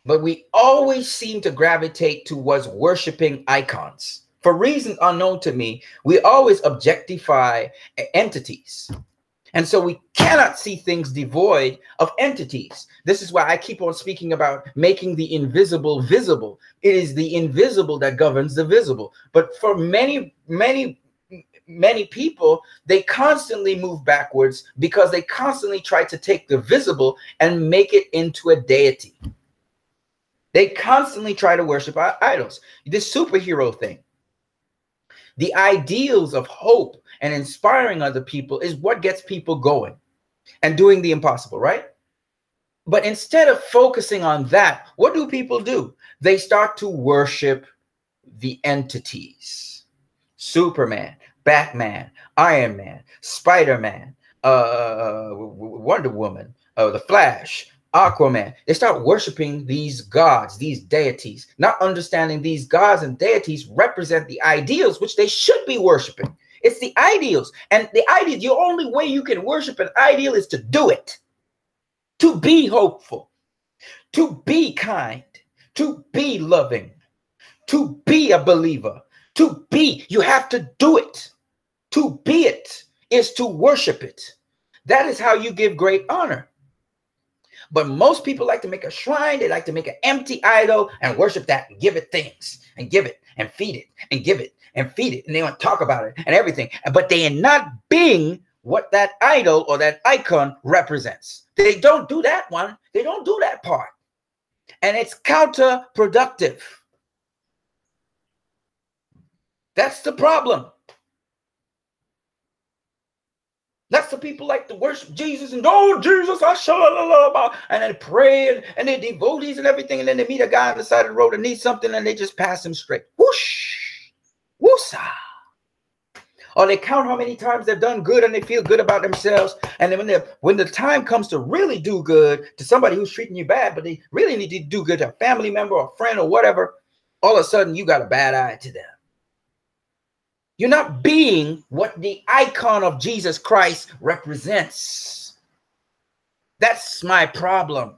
But we always seem to gravitate towards worshiping icons. For reasons unknown to me, we always objectify entities. And so we cannot see things devoid of entities. This is why I keep on speaking about making the invisible visible. It is the invisible that governs the visible. But for many, many, many people, they constantly move backwards because they constantly try to take the visible and make it into a deity. They constantly try to worship idols. This superhero thing. The ideals of hope and inspiring other people is what gets people going and doing the impossible, right? But instead of focusing on that, what do people do? They start to worship the entities. Superman, Batman, Iron Man, Spider-Man, Wonder Woman, The Flash, Aquaman. They start worshiping these gods, these deities, not understanding these gods and deities represent the ideals which they should be worshiping. It's the ideals. And the ideal, the only way you can worship an ideal is to do it. To be hopeful, to be kind, to be loving, to be a believer, to be, you have to do it. To be it is to worship it. That is how you give great honor. But most people like to make a shrine. They like to make an empty idol and worship that and give it things and give it and feed it and give it and feed it. And they want to talk about it and everything. But they are not being what that idol or that icon represents. They don't do that one. They don't do that part. And it's counterproductive. That's the problem. That's the people like to worship Jesus and, oh, Jesus, and then pray and they're devotees and everything. And then they meet a guy on the side of the road and needs something and they just pass him straight. Whoosh, woosa. Or they count how many times they've done good and they feel good about themselves. And then when the time comes to really do good to somebody who's treating you bad, but they really need to do good to a family member or a friend or whatever, all of a sudden you got a bad eye to them. You're not being what the icon of Jesus Christ represents. That's my problem.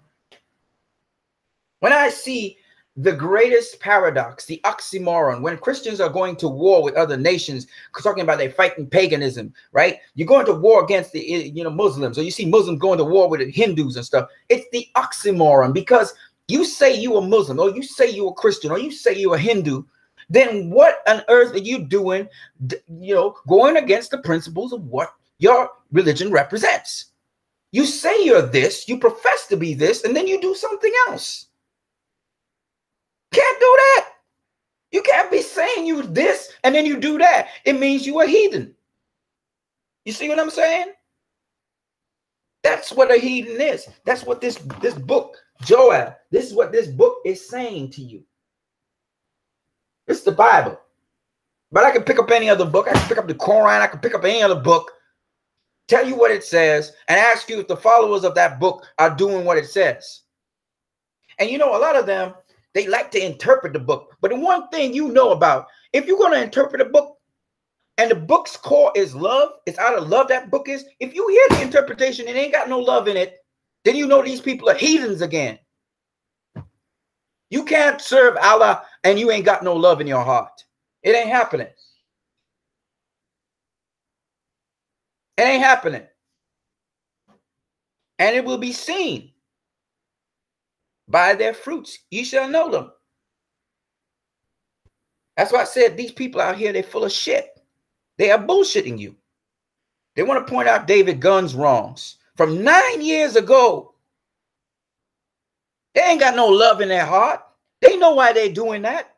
When I see the greatest paradox, the oxymoron, when Christians are going to war with other nations, talking about they fighting paganism, right? You're going to war against the Muslims, or you see Muslims going to war with the Hindus and stuff. It's the oxymoron because You say you a Muslim, or you say you a Christian, or you say you a Hindu, then what on earth are you doing, going against the principles of what your religion represents? You say you're this, you profess to be this, and then you do something else. Can't do that. You can't be saying you this and then you do that. It means you a heathen. You see what I'm saying? That's what a heathen is. That's what this book, Joel, this is what this book is saying to you. It's the Bible. But I can pick up any other book. I can pick up the Quran. I can pick up any other book, tell you what it says, and ask you if the followers of that book are doing what it says. And a lot of them, they like to interpret the book. But the one thing you know about, if you're going to interpret a book and the book's core is love, it's out of love that book is, if you hear the interpretation and it ain't got no love in it, then you know these people are heathens again. You can't serve Allah and you ain't got no love in your heart. It ain't happening. It ain't happening. And it will be seen. By their fruits, ye shall know them. That's why I said these people out here, they're full of shit. They are bullshitting you. They want to point out David Gunn's wrongs from 9 years ago. They ain't got no love in their heart. They know why they're doing that.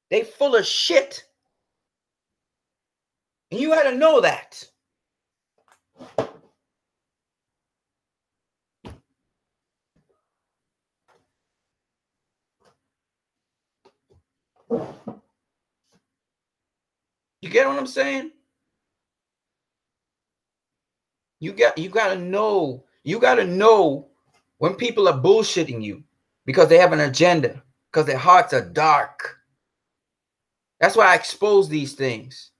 They full of shit. And you got to know that. You get what I'm saying? You got to know. You got to know when people are bullshitting you because they have an agenda, because their hearts are dark. That's why I expose these things.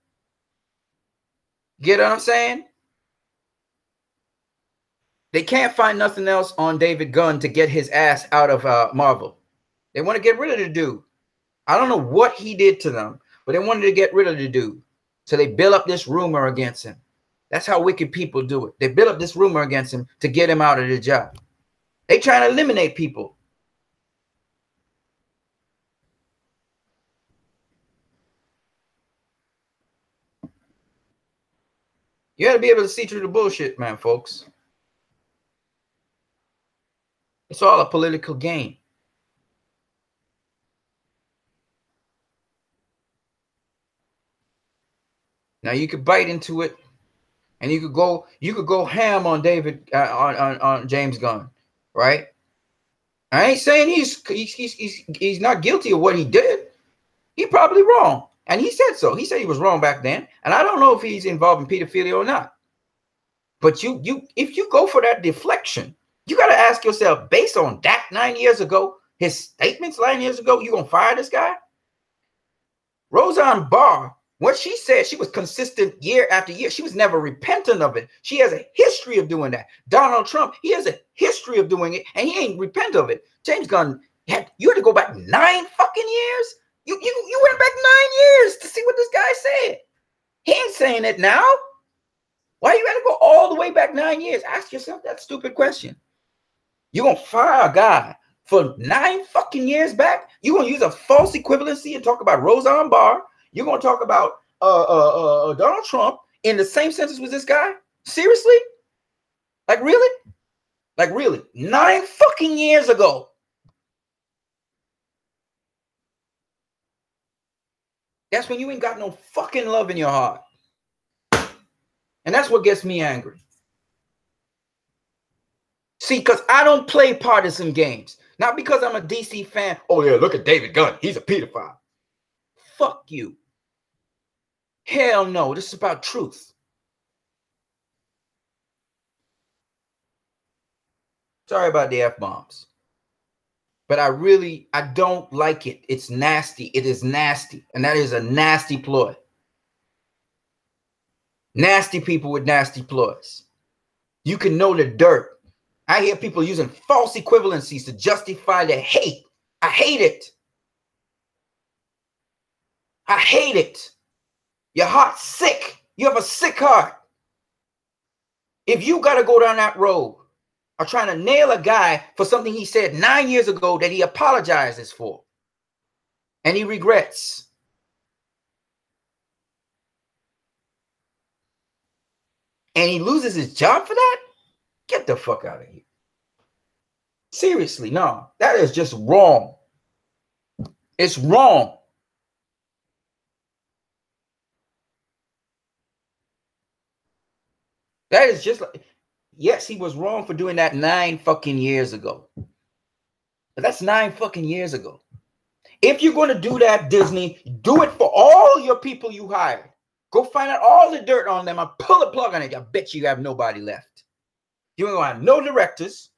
Get what I'm saying? They can't find nothing else on David Gunn to get his ass out of Marvel. They want to get rid of the dude. I don't know what he did to them, but they wanted to get rid of the dude. So they build up this rumor against him. That's how wicked people do it. They build up this rumor against him to get him out of the job. They trying to eliminate people. You got to be able to see through the bullshit, man, folks. It's all a political game. Now you could bite into it, and you could go ham on David on James Gunn, right? I ain't saying he's not guilty of what he did. He probably wrong, and he said so. He said he was wrong back then, and I don't know if he's involved in pedophilia or not. But if you go for that deflection, you got to ask yourself, based on that 9 years ago, his statements 9 years ago, you gonna fire this guy? Roseanne Barr. What she said, she was consistent year after year. She was never repentant of it. She has a history of doing that. Donald Trump, he has a history of doing it, and he ain't repent of it. James Gunn, you had to go back 9 fucking years? You went back 9 years to see what this guy said. He ain't saying it now. Why you got to go all the way back 9 years? Ask yourself that stupid question. You're going to fire a guy for 9 fucking years back? You're going to use a false equivalency and talk about Roseanne Barr? You're going to talk about Donald Trump in the same sentence with this guy? Seriously? Like, really? Like, really? 9 fucking years ago. That's when you ain't got no fucking love in your heart. And that's what gets me angry. See, because I don't play partisan games. Not because I'm a DC fan. Oh, yeah, look at David Gunn. He's a pedophile. Fuck you. Hell no. This is about truth. Sorry about the F-bombs. But I don't like it. It's nasty. It is nasty. And that is a nasty ploy. Nasty people with nasty ploys. You can know the dirt. I hear people using false equivalencies to justify their hate. I hate it. I hate it. Your heart's sick. You have a sick heart. If you got to go down that road are trying to nail a guy for something he said 9 years ago that he apologizes for. And he regrets. And he loses his job for that? Get the fuck out of here. Seriously, no. That is just wrong. It's wrong. That is just like, yes, he was wrong for doing that 9 fucking years ago. But that's 9 fucking years ago. If you're going to do that, Disney, do it for all your people you hired. Go find out all the dirt on them and pull the plug on it. I bet you have nobody left. You ain't going to have no directors.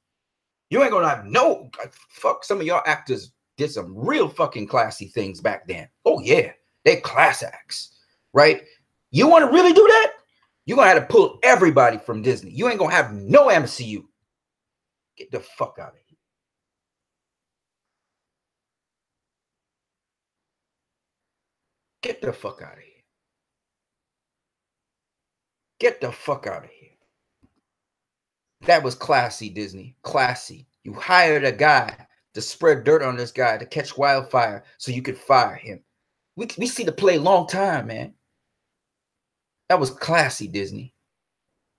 You ain't going to have no... Fuck, some of y'all actors did some real fucking classy things back then. Oh, yeah. They're class acts, right? You want to really do that? You're going to have to pull everybody from Disney. You ain't going to have no MCU. Get the fuck out of here. Get the fuck out of here. Get the fuck out of here. That was classy, Disney. Classy. You hired a guy to spread dirt on this guy to catch wildfire so you could fire him. We see the play a long time, man. That was classy, Disney.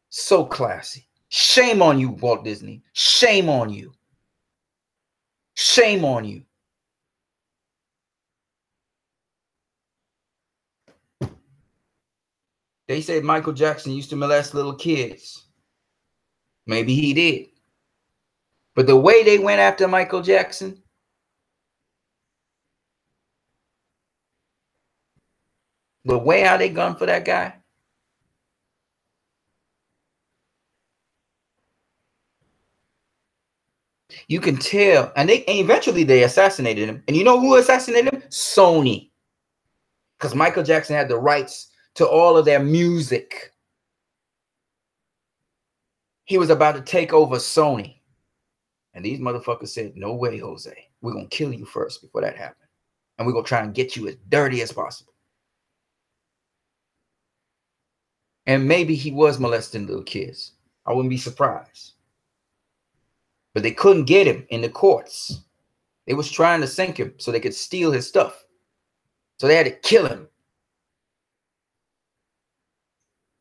So classy. Shame on you, Walt Disney. Shame on you. Shame on you. They said Michael Jackson used to molest little kids. Maybe he did. But the way they went after Michael Jackson, the way how they gone for that guy, you can tell. And eventually they assassinated him. And you know who assassinated him? Sony. Because Michael Jackson had the rights to all of their music. He was about to take over Sony. And these motherfuckers said, no way, Jose. We're going to kill you first before that happened. And we're going to try and get you as dirty as possible. And maybe he was molesting little kids. I wouldn't be surprised. But they couldn't get him in the courts. They was trying to sink him so they could steal his stuff. So they had to kill him.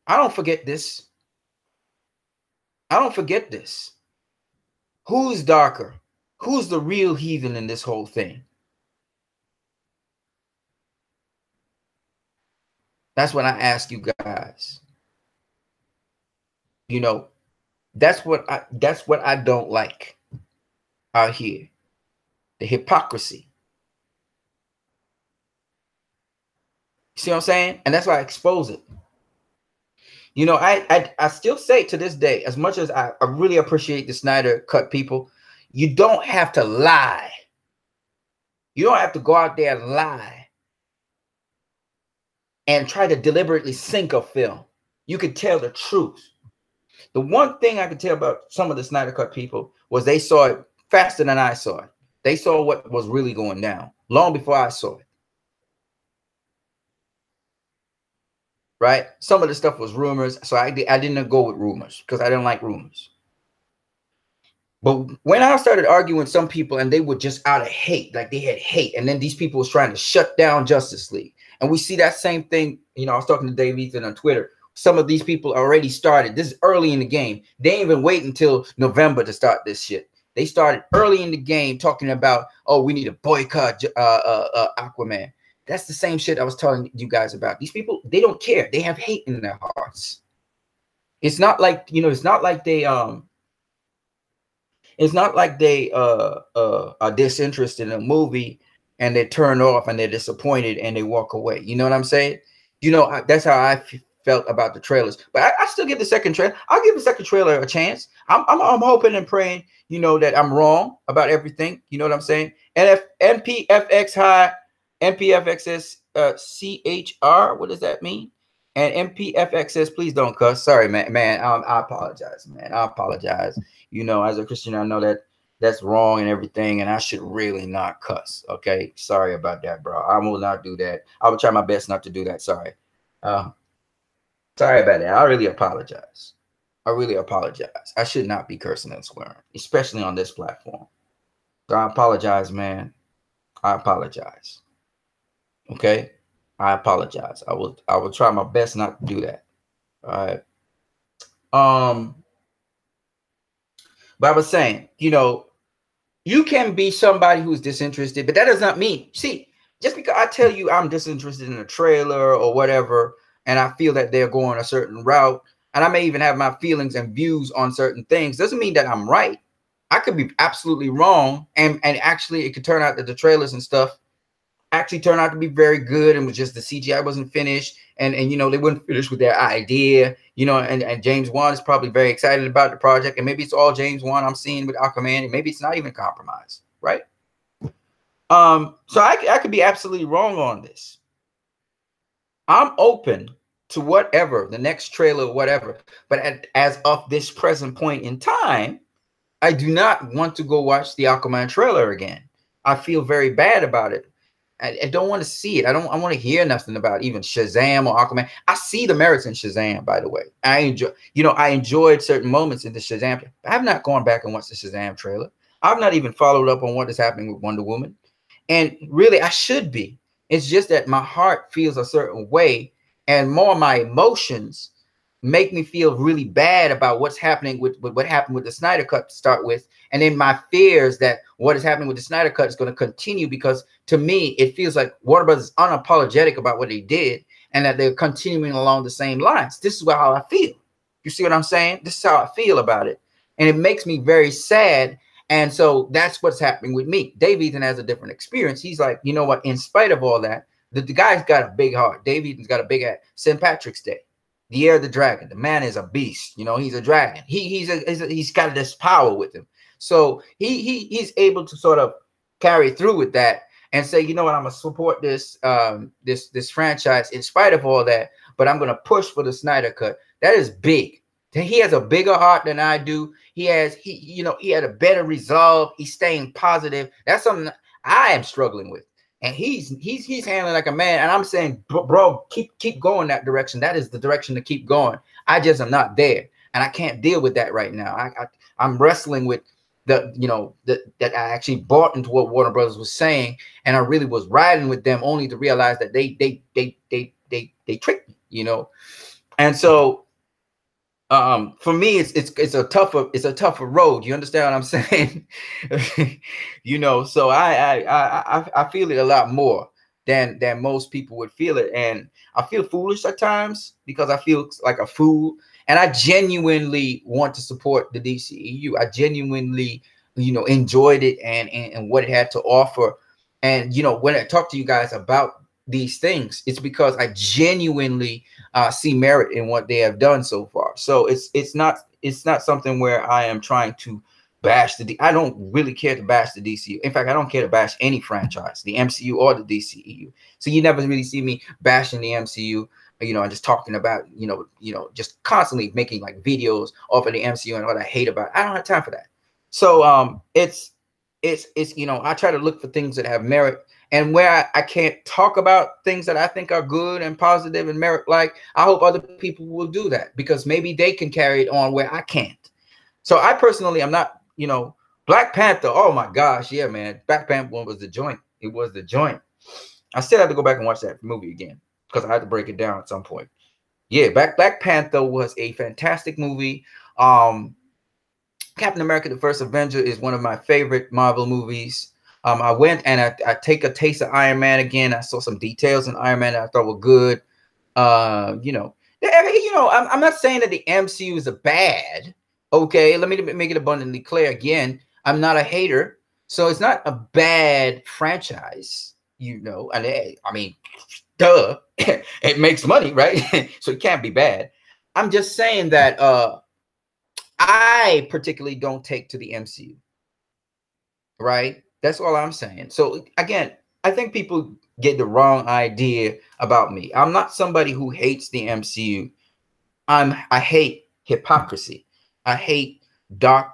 I don't forget this. I don't forget this. Who's darker? Who's the real heathen in this whole thing? That's what I ask you guys. You know, that's what I don't like out here. The hypocrisy. See what I'm saying? And that's why I expose it. You know, I still say to this day, as much as I really appreciate the Snyder Cut people, you don't have to lie. You don't have to go out there and lie and try to deliberately sink a film. You can tell the truth. The one thing I could tell about some of the Snyder Cut people was they saw it faster than I saw it. They saw what was really going down long before I saw it. Right? Some of the stuff was rumors, so I didn't go with rumors because I didn't like rumors. But when I started arguing with some people and they were just out of hate, like they had hate, and then these people was trying to shut down Justice League. And we see that same thing. You know, I was talking to Dave Ethan on Twitter. Some of these people already started. This is early in the game. They didn't even wait until November to start this shit. They started early in the game talking about, oh, we need to boycott Aquaman. That's the same shit I was telling you guys about. These people, they don't care. They have hate in their hearts. It's not like, you know, it's not like they are disinterested in a movie and they turn off and they're disappointed and they walk away. You know what I'm saying? You know, that's how I felt about the trailers. But I still give the second trailer. I'll give the second trailer a chance. I'm hoping and praying, you know, that I'm wrong about everything. You know what I'm saying? And if NPFX high, NPFXS CHR, what does that mean? And MPFXS, please don't cuss. Sorry, man. I apologize, man. I apologize. You know, as a Christian, I know that that's wrong and everything, and I should really not cuss. Okay, sorry about that, bro. I will not do that. I will try my best not to do that. Sorry. Sorry about that. I really apologize. I really apologize. I should not be cursing and swearing, especially on this platform. So I apologize, man. I apologize. Okay? I apologize. I will try my best not to do that. All right. But I was saying, you know, you can be somebody who's disinterested, but that does not mean, see, just because I tell you I'm disinterested in a trailer or whatever, and I feel that they're going a certain route, and I may even have my feelings and views on certain things, doesn't mean that I'm right. I could be absolutely wrong, and actually it could turn out that the trailers and stuff actually turned out to be very good, and was just the CGI wasn't finished, and you know, they wouldn't finish with their idea, you know, and James Wan is probably very excited about the project, and maybe it's all James Wan I'm seeing with Aquaman, and maybe it's not even compromised, right? So I could be absolutely wrong on this. I'm open to whatever the next trailer, whatever, but as of this present point in time, I do not want to go watch the Aquaman trailer again. I feel very bad about it. I don't want to see it. I want to hear nothing about even Shazam or Aquaman. I see the merits in Shazam, by the way. I enjoyed certain moments in the Shazam. I have not gone back and watched the Shazam trailer. I've not even followed up on what is happening with Wonder Woman. And really, I should be. It's just that my heart feels a certain way, and more of my emotions make me feel really bad about what's happening with what happened with the Snyder Cut to start with. And then my fears that what is happening with the Snyder Cut is going to continue, because to me, it feels like Warner Brothers is unapologetic about what they did, and that they're continuing along the same lines. This is how I feel. You see what I'm saying? This is how I feel about it. And it makes me very sad. And so that's what's happening with me. Dave Ethan has a different experience. He's like, you know what? In spite of all that, the guy's got a big heart. Dave Ethan's got a big heart. St. Patrick's Day. The Year of the Dragon. The man is a beast. You know, he's a dragon. He's got this power with him. So he's able to sort of carry through with that and say, you know what, I'm gonna support this this franchise in spite of all that, but I'm gonna push for the Snyder Cut. That is big. He has a bigger heart than I do. He had a better resolve. He's staying positive. That's something I am struggling with. And he's handling like a man. And I'm saying, bro, keep going that direction. That is the direction to keep going. I just am not there, and I can't deal with that right now. I'm wrestling with that I actually bought into what Warner Brothers was saying, and I really was riding with them, only to realize that they tricked me, you know. And so for me, it's a tougher road. You understand what I'm saying? You know, so I feel it a lot more than most people would feel it, and I feel foolish at times because I feel like a fool, and I genuinely want to support the DCEU. I genuinely, you know, enjoyed it and what it had to offer. And you know, when I talk to you guys about these things, it's because I genuinely see merit in what they have done so far. So it's not something where I am trying to bash I don't really care to bash the DCU. In fact, I don't care to bash any franchise, the MCU or the DCEU. So you never really see me bashing the MCU, you know, and just talking about, you know, just constantly making like videos off of the MCU and what I hate about it. I don't have time for that. So it's you know, I try to look for things that have merit. And where I can't talk about things that I think are good and positive and merit, like, I hope other people will do that, because maybe they can carry it on where I can't. So I personally, I'm not, you know, Black Panther. Oh my gosh, yeah, man. Black Panther was the joint. It was the joint. I still have to go back and watch that movie again because I had to break it down at some point. Yeah, Black Panther was a fantastic movie. Captain America: The First Avenger is one of my favorite Marvel movies. I went and I take a taste of Iron Man again. I saw some details in Iron Man that I thought were good. You know, I'm not saying that the MCU is a bad. Okay, let me make it abundantly clear again. I'm not a hater, so it's not a bad franchise. You know, and I mean, duh, it makes money, right? So it can't be bad. I'm just saying that I particularly don't take to the MCU, right? That's all I'm saying. So again, I think people get the wrong idea about me. I'm not somebody who hates the MCU. I hate hypocrisy. I hate dark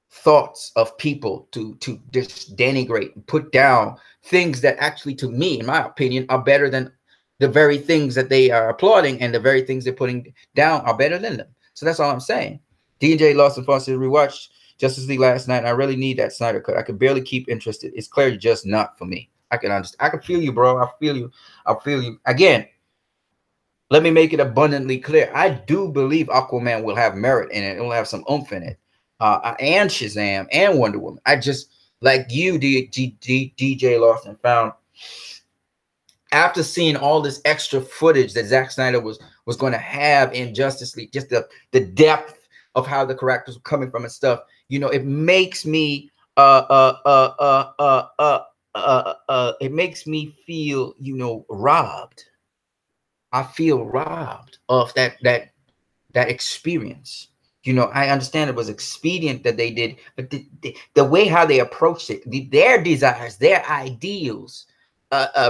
thoughts of people to just denigrate and put down things that actually, to me, in my opinion, are better than the very things that they are applauding, and the very things they're putting down are better than them. So that's all I'm saying. DJ Lawson Fonseca rewatched Justice League last night, and I really need that Snyder cut. I could barely keep interested. It's clearly just not for me. I can understand. I can feel you, bro. I feel you. I feel you. Again, let me make it abundantly clear. I do believe Aquaman will have merit in it. It will have some oomph in it. And Shazam and Wonder Woman. I just, like you, DJ Lawson, found after seeing all this extra footage that Zack Snyder was going to have in Justice League, just the depth of how the characters were coming from and stuff, you know, it makes me it makes me feel, you know, robbed. I feel robbed of that experience. You know, I understand it was expedient that they did, but the way how they approached it, their desires, their ideals,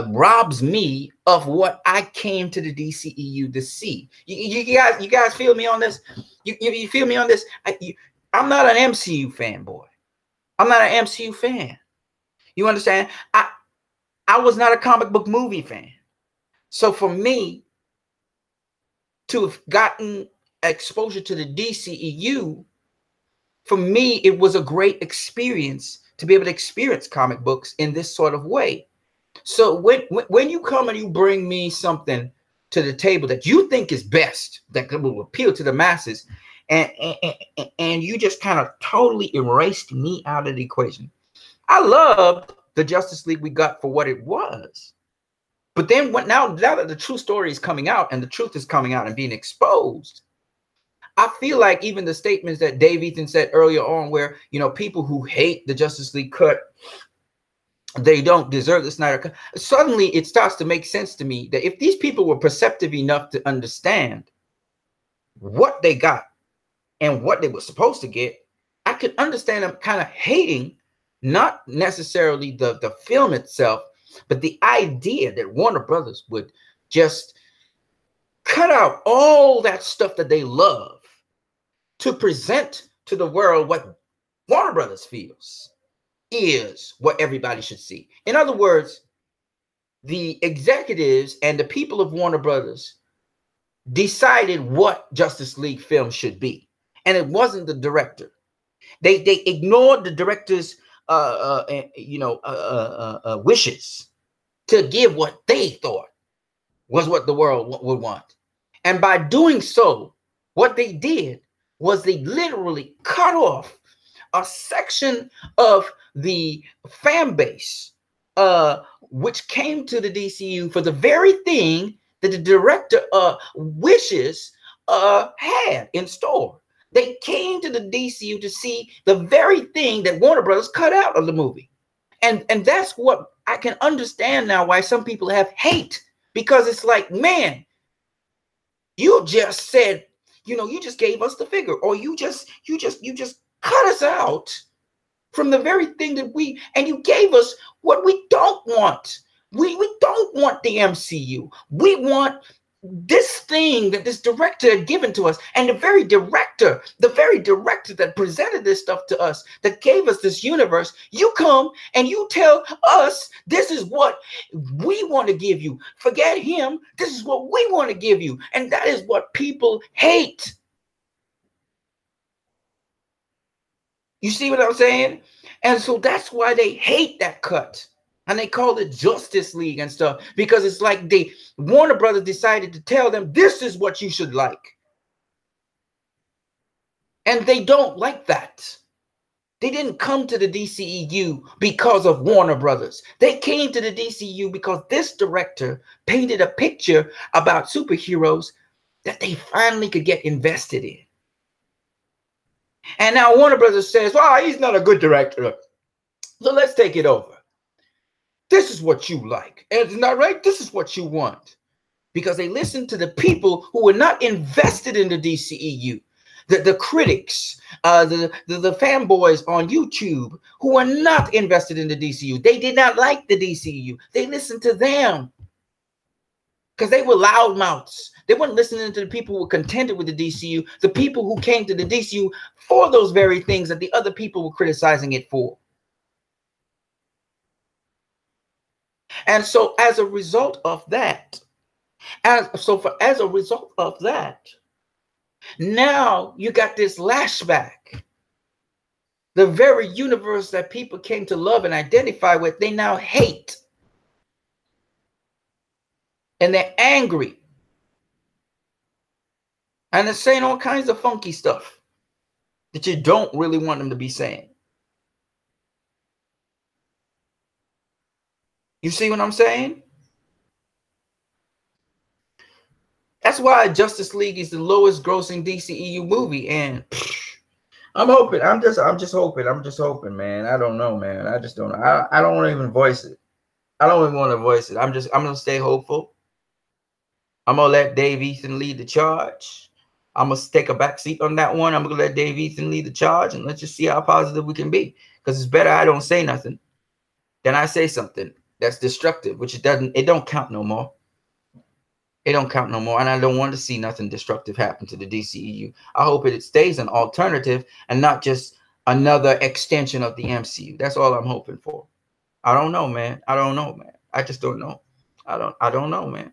robs me of what I came to the DCEU to see. You guys feel me on this? You feel me on this? I'm not an MCU fanboy. I'm not an MCU fan. You understand? I was not a comic book movie fan. So for me to have gotten exposure to the DCEU, for me, it was a great experience to be able to experience comic books in this sort of way. So when you come and you bring me something to the table that you think is best, that will appeal to the masses, and you just kind of totally erased me out of the equation. I loved the Justice League we got for what it was. But then now that the true story is coming out and the truth is coming out and being exposed, I feel like even the statements that Dave Ethan said earlier on, where, you know, people who hate the Justice League cut, they don't deserve the Snyder cut. Suddenly it starts to make sense to me that if these people were perceptive enough to understand what they got and what they were supposed to get, I could understand them kind of hating, not necessarily the film itself, but the idea that Warner Brothers would just cut out all that stuff that they love to present to the world what Warner Brothers feels is what everybody should see. In other words, the executives and the people of Warner Brothers decided what Justice League film should be, and it wasn't the director. They ignored the director's wishes to give what they thought was what the world would want. And by doing so, what they did was they literally cut off a section of the fan base, which came to the DCU for the very thing that the director wishes had in store. They came to the DCU to see the very thing that Warner Brothers cut out of the movie. And that's what I can understand now why some people have hate, because it's like, man, you just said, you know, you just gave us the figure, or you just cut us out from the very thing that and you gave us what we don't want. We don't want the MCU. We want this thing that this director had given to us. And the very director that presented this stuff to us, that gave us this universe, you come and you tell us this is what we want to give you. Forget him. This is what we want to give you. And that is what people hate. You see what I'm saying? And so that's why they hate that cut. And they call it Justice League and stuff, because it's like Warner Brothers decided to tell them this is what you should like. And they don't like that. They didn't come to the DCEU because of Warner Brothers. They came to the DCEU because this director painted a picture about superheroes that they finally could get invested in. And now Warner Brothers says, well, he's not a good director, so let's take it over. This is what you like. And it's not right. This is what you want. Because they listened to the people who were not invested in the DCEU. The critics, the fanboys on YouTube who were not invested in the DCU. They did not like the DCU. They listened to them because they were loudmouths. They weren't listening to the people who were contented with the DCU, the people who came to the DCU for those very things that the other people were criticizing it for. And so as a result of that, Now you got this lashback. The very universe that people came to love and identify with, they now hate. And they're angry. And they're saying all kinds of funky stuff that you don't really want them to be saying. You see what I'm saying? That's why Justice League is the lowest grossing DCEU movie. And I'm hoping. I'm just hoping, man. I don't know, man. I just don't know. I don't want to even voice it. I don't even want to voice it. I'm gonna stay hopeful. I'm gonna let Dave Ethan lead the charge. I'm gonna take a back seat on that one. I'm gonna let Dave Ethan lead the charge, and let's just see how positive we can be. Because it's better I don't say nothing than I say something that's destructive, which it don't count no more. It don't count no more, and I don't want to see nothing destructive happen to the DCEU. I hope it stays an alternative and not just another extension of the MCU. That's all I'm hoping for. I don't know, man. I don't know, man. I just don't know. I don't know, man.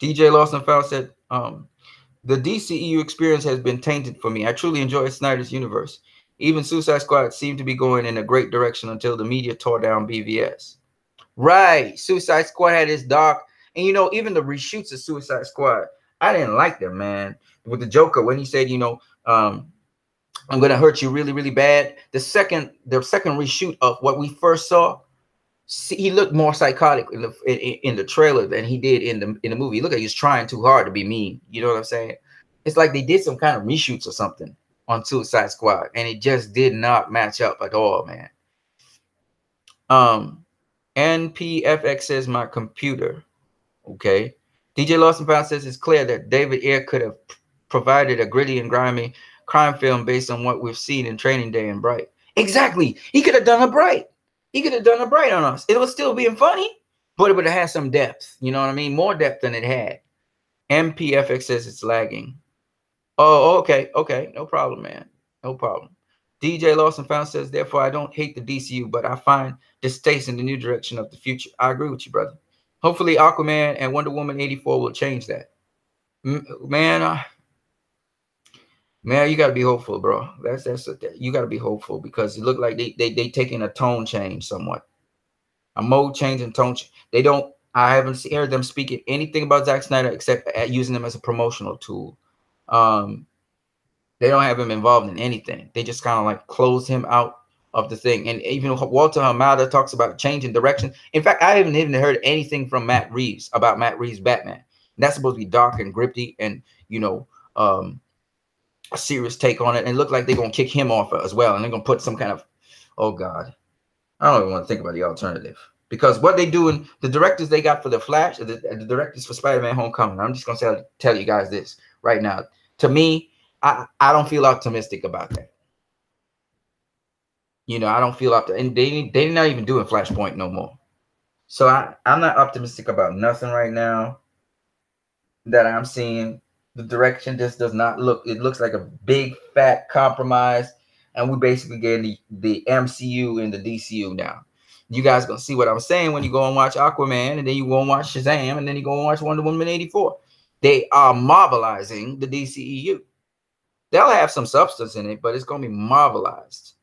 DJ Lawson Fowl said, the DCEU experience has been tainted for me. I truly enjoy Snyder's universe. Even Suicide Squad seemed to be going in a great direction until the media tore down BVS. Right. Suicide Squad had its dark. And, you know, even the reshoots of Suicide Squad, I didn't like them, man. With the Joker, when he said, you know, I'm going to hurt you really, really bad. The second reshoot of what we first saw, he looked more psychotic in the trailer than he did in the movie. Look, like he was trying too hard to be mean. You know what I'm saying? It's like they did some kind of reshoots or something on Suicide Squad, and it just did not match up at all, man. NPFX says my computer. Okay. DJ Lawson Pound says it's clear that David Ayer could have provided a gritty and grimy crime film based on what we've seen in Training Day and Bright. Exactly. He could have done a Bright. He could have done a Bright on us. It was still being funny, but it would have had some depth. You know what I mean? More depth than it had. MPFX says it's lagging. Oh, okay. Okay. No problem, man. No problem. DJ Lawson Found says, therefore, I don't hate the DCU, but I find distaste in the new direction of the future. I agree with you, brother. Hopefully, Aquaman and Wonder Woman 84 will change that. Man, you got to be hopeful, bro. You got to be hopeful because it looked like they taking a tone change somewhat. A mode change and tone change. They don't, I haven't heard them speaking anything about Zack Snyder except using them as a promotional tool. They don't have him involved in anything. They just kind of like close him out of the thing. And even Walter Hamada talks about changing direction. In fact, I haven't even heard anything from Matt Reeves about Matt Reeves' Batman. And that's supposed to be dark and gritty and, you know, a serious take on it. And it looked like they're going to kick him off as well. And they're going to put some kind of, oh, God. I don't even want to think about the alternative. Because what they doing, the directors they got for The Flash, the directors for Spider-Man Homecoming, I'm just going to tell you guys this right now. To me, I don't feel optimistic about that. You know, I don't feel optimistic. And they're not even doing Flashpoint no more. So I'm not optimistic about nothing right now that I'm seeing. The direction just does not look, it looks like a big fat compromise. And we basically get the MCU and the DCU now. You guys gonna see what I'm saying when you go and watch Aquaman, and then you go and watch Shazam, and then you go and watch Wonder Woman 84. They are marvelizing the DCEU. They'll have some substance in it, but it's going to be marvelized.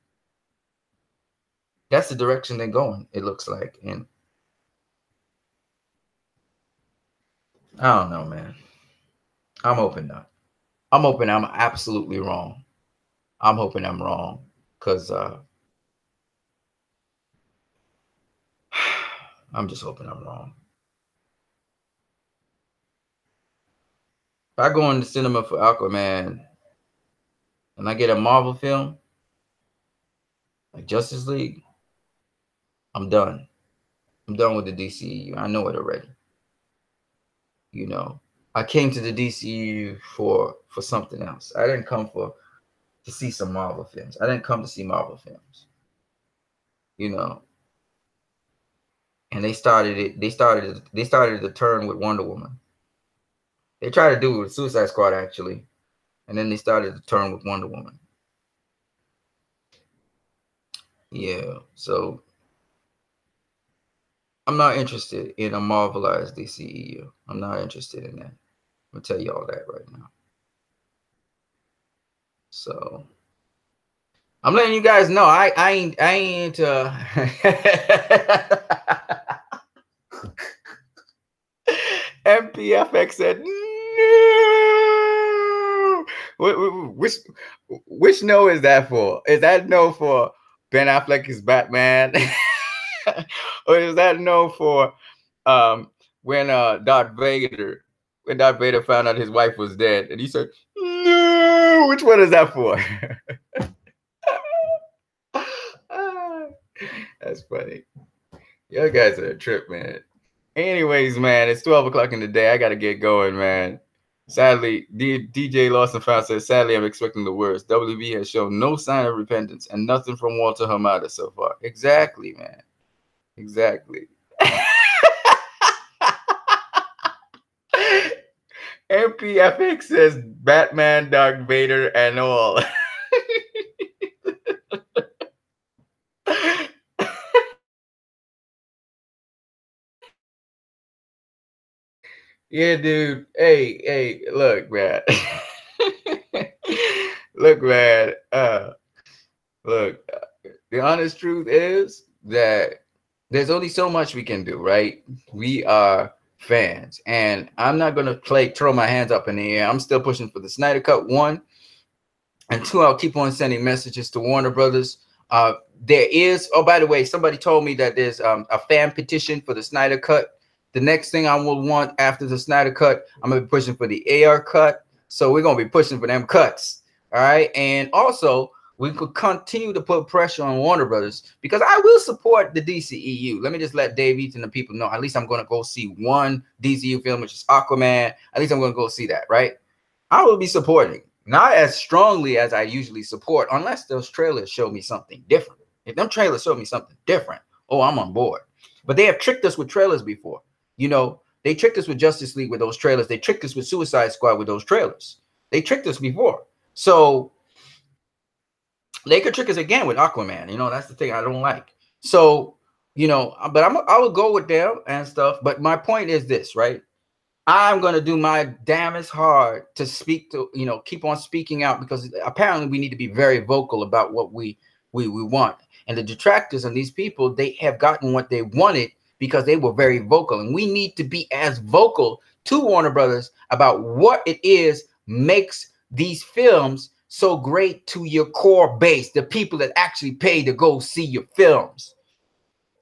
That's the direction they're going, it looks like. And I don't know, man. I'm hoping not. I'm hoping I'm absolutely wrong. I'm hoping I'm wrong because I'm just hoping I'm wrong. If I go in the cinema for Aquaman and I get a Marvel film like Justice League, I'm done. I'm done with the DCEU. I know it already. You know, I came to the DCEU for something else. I didn't come to see some Marvel films. I didn't come to see Marvel films. You know, and they started it. They started the turn with Wonder Woman. They tried to do it with Suicide Squad actually, and then they started the turn with Wonder Woman. Yeah, so I'm not interested in a Marvelized DCEU. I'm not interested in that. I'm gonna tell you all that right now. So I'm letting you guys know I ain't MPFX said no. Which no is that for? Is that no for Ben Affleck is Batman? Or is that no for when Darth Vader found out his wife was dead and he said no? Which one is that for? That's funny. Y'all guys are a trip, man. Anyways, man, it's 12 o'clock in the day. I gotta get going, man. Sadly, DJ Lawson Found says, sadly, I'm expecting the worst. WB has shown no sign of repentance and nothing from Walter Hamada so far. Exactly, man. Exactly. MPFX says Batman, Darth Vader, and all. Yeah, dude. Hey, look, man. Look, man. Look, the honest truth is that there's only so much we can do, right? We are fans, and I'm not gonna throw my hands up in the air. I'm still pushing for the Snyder Cut, 1, and 2. I'll keep on sending messages to Warner Brothers. There is, oh, by the way, somebody told me that there's a fan petition for the Snyder Cut. The next thing I will want after the Snyder Cut, I'm gonna be pushing for the AR cut. So we're gonna be pushing for them cuts. All right. And also we could continue to put pressure on Warner Brothers because I will support the DCEU. Let me just let Dave Eaton and the people know. At least I'm gonna go see one DCEU film, which is Aquaman. At least I'm gonna go see that, right? I will be supporting, not as strongly as I usually support, unless those trailers show me something different. If them trailers show me something different, oh, I'm on board. But they have tricked us with trailers before. You know, they tricked us with Justice League with those trailers. They tricked us with Suicide Squad with those trailers. They tricked us before. So they could trick us again with Aquaman. You know, that's the thing I don't like. So, you know, but I will go with them and stuff. But my point is this, right? I'm going to do my damnest hard to speak to, you know, keep on speaking out, because apparently we need to be very vocal about what we want. And the detractors and these people, they have gotten what they wanted because they were very vocal. And we need to be as vocal to Warner Brothers about what it is makes these films so great to your core base, the people that actually pay to go see your films,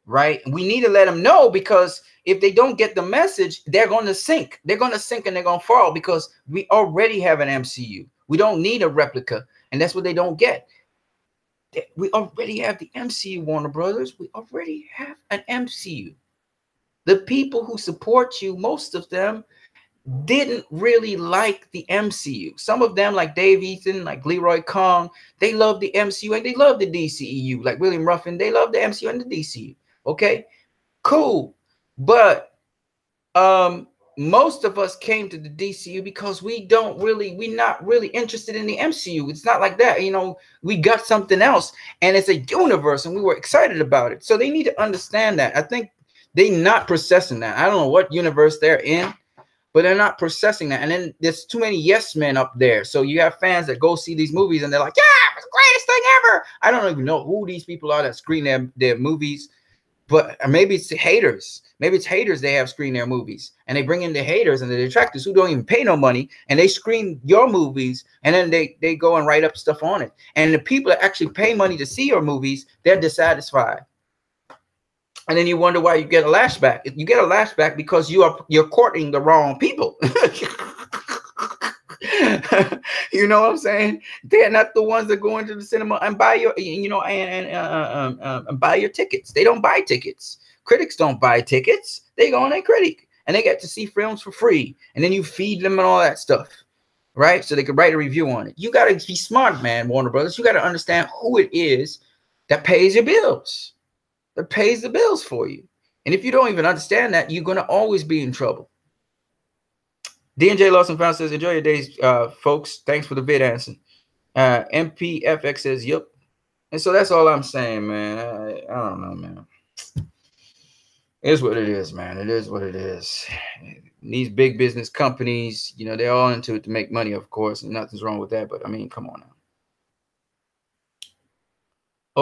right? We need to let them know, because if they don't get the message, they're going to sink. They're going to sink and they're going to fall, because we already have an MCU. We don't need a replica, and that's what they don't get. We already have the MCU, Warner Brothers. We already have an MCU. The people who support you, most of them didn't really like the MCU. Some of them, like Dave Eaton, like Leroy Kong, they love the MCU and they love the DCEU. Like William Ruffin, they love the MCU and the DCU. Okay, cool. But most of us came to the DCU because we're not really interested in the MCU. It's not like that. You know, we got something else and it's a universe and we were excited about it. So they need to understand that. I think they're not processing that. I don't know what universe they're in, but they're not processing that. And then there's too many yes men up there. So you have fans that go see these movies and they're like, yeah, it's the greatest thing ever. I don't even know who these people are that screen their movies, but maybe it's the haters. Maybe it's haters they have screen their movies, and they bring in the haters and the detractors who don't even pay no money, and they screen your movies, and then they go and write up stuff on it. And the people that actually pay money to see your movies, they're dissatisfied. And then you wonder why you get a lashback. You get a lashback because you're courting the wrong people. You know what I'm saying? They're not the ones that go into the cinema and buy your, you know, and buy your tickets. They don't buy tickets. Critics don't buy tickets. They go on a critic and they get to see films for free. And then you feed them and all that stuff, right? So they could write a review on it. You got to be smart, man, Warner Brothers. You got to understand who it is that pays your bills, that pays the bills for you. And if you don't even understand that, you're going to always be in trouble. D&J Lawson Found says, enjoy your days, folks. Thanks for the vid answer. MPFX says, yep. And so that's all I'm saying, man. I don't know, man. It is what it is, man. It is what it is. These big business companies, you know, they're all into it to make money, of course, and nothing's wrong with that. But I mean, come on now.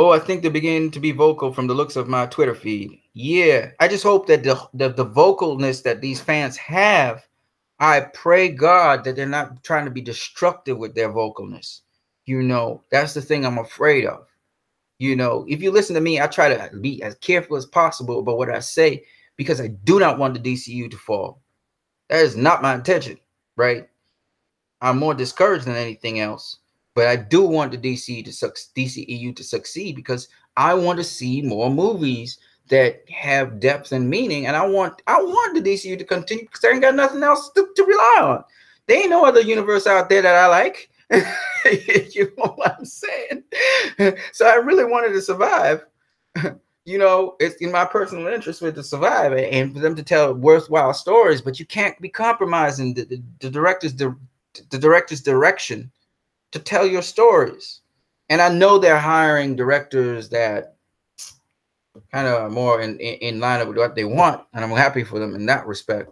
Oh, I think they're beginning to be vocal from the looks of my Twitter feed. Yeah, I just hope that the vocalness that these fans have, I pray God that they're not trying to be destructive with their vocalness. You know, that's the thing I'm afraid of. You know, if you listen to me, I try to be as careful as possible about what I say because I do not want the DCU to fall. That is not my intention, right? I'm more discouraged than anything else. But I do want the DCEU to succeed because I want to see more movies that have depth and meaning, and I want the DCU to continue because they ain't got nothing else to rely on. There ain't no other universe out there that I like. You know what I'm saying? So I really wanted to survive. You know, it's in my personal interest for it to survive and for them to tell worthwhile stories, but you can't be compromising the director's direction to tell your stories. And I know they're hiring directors that kind of more in line with what they want, and I'm happy for them in that respect.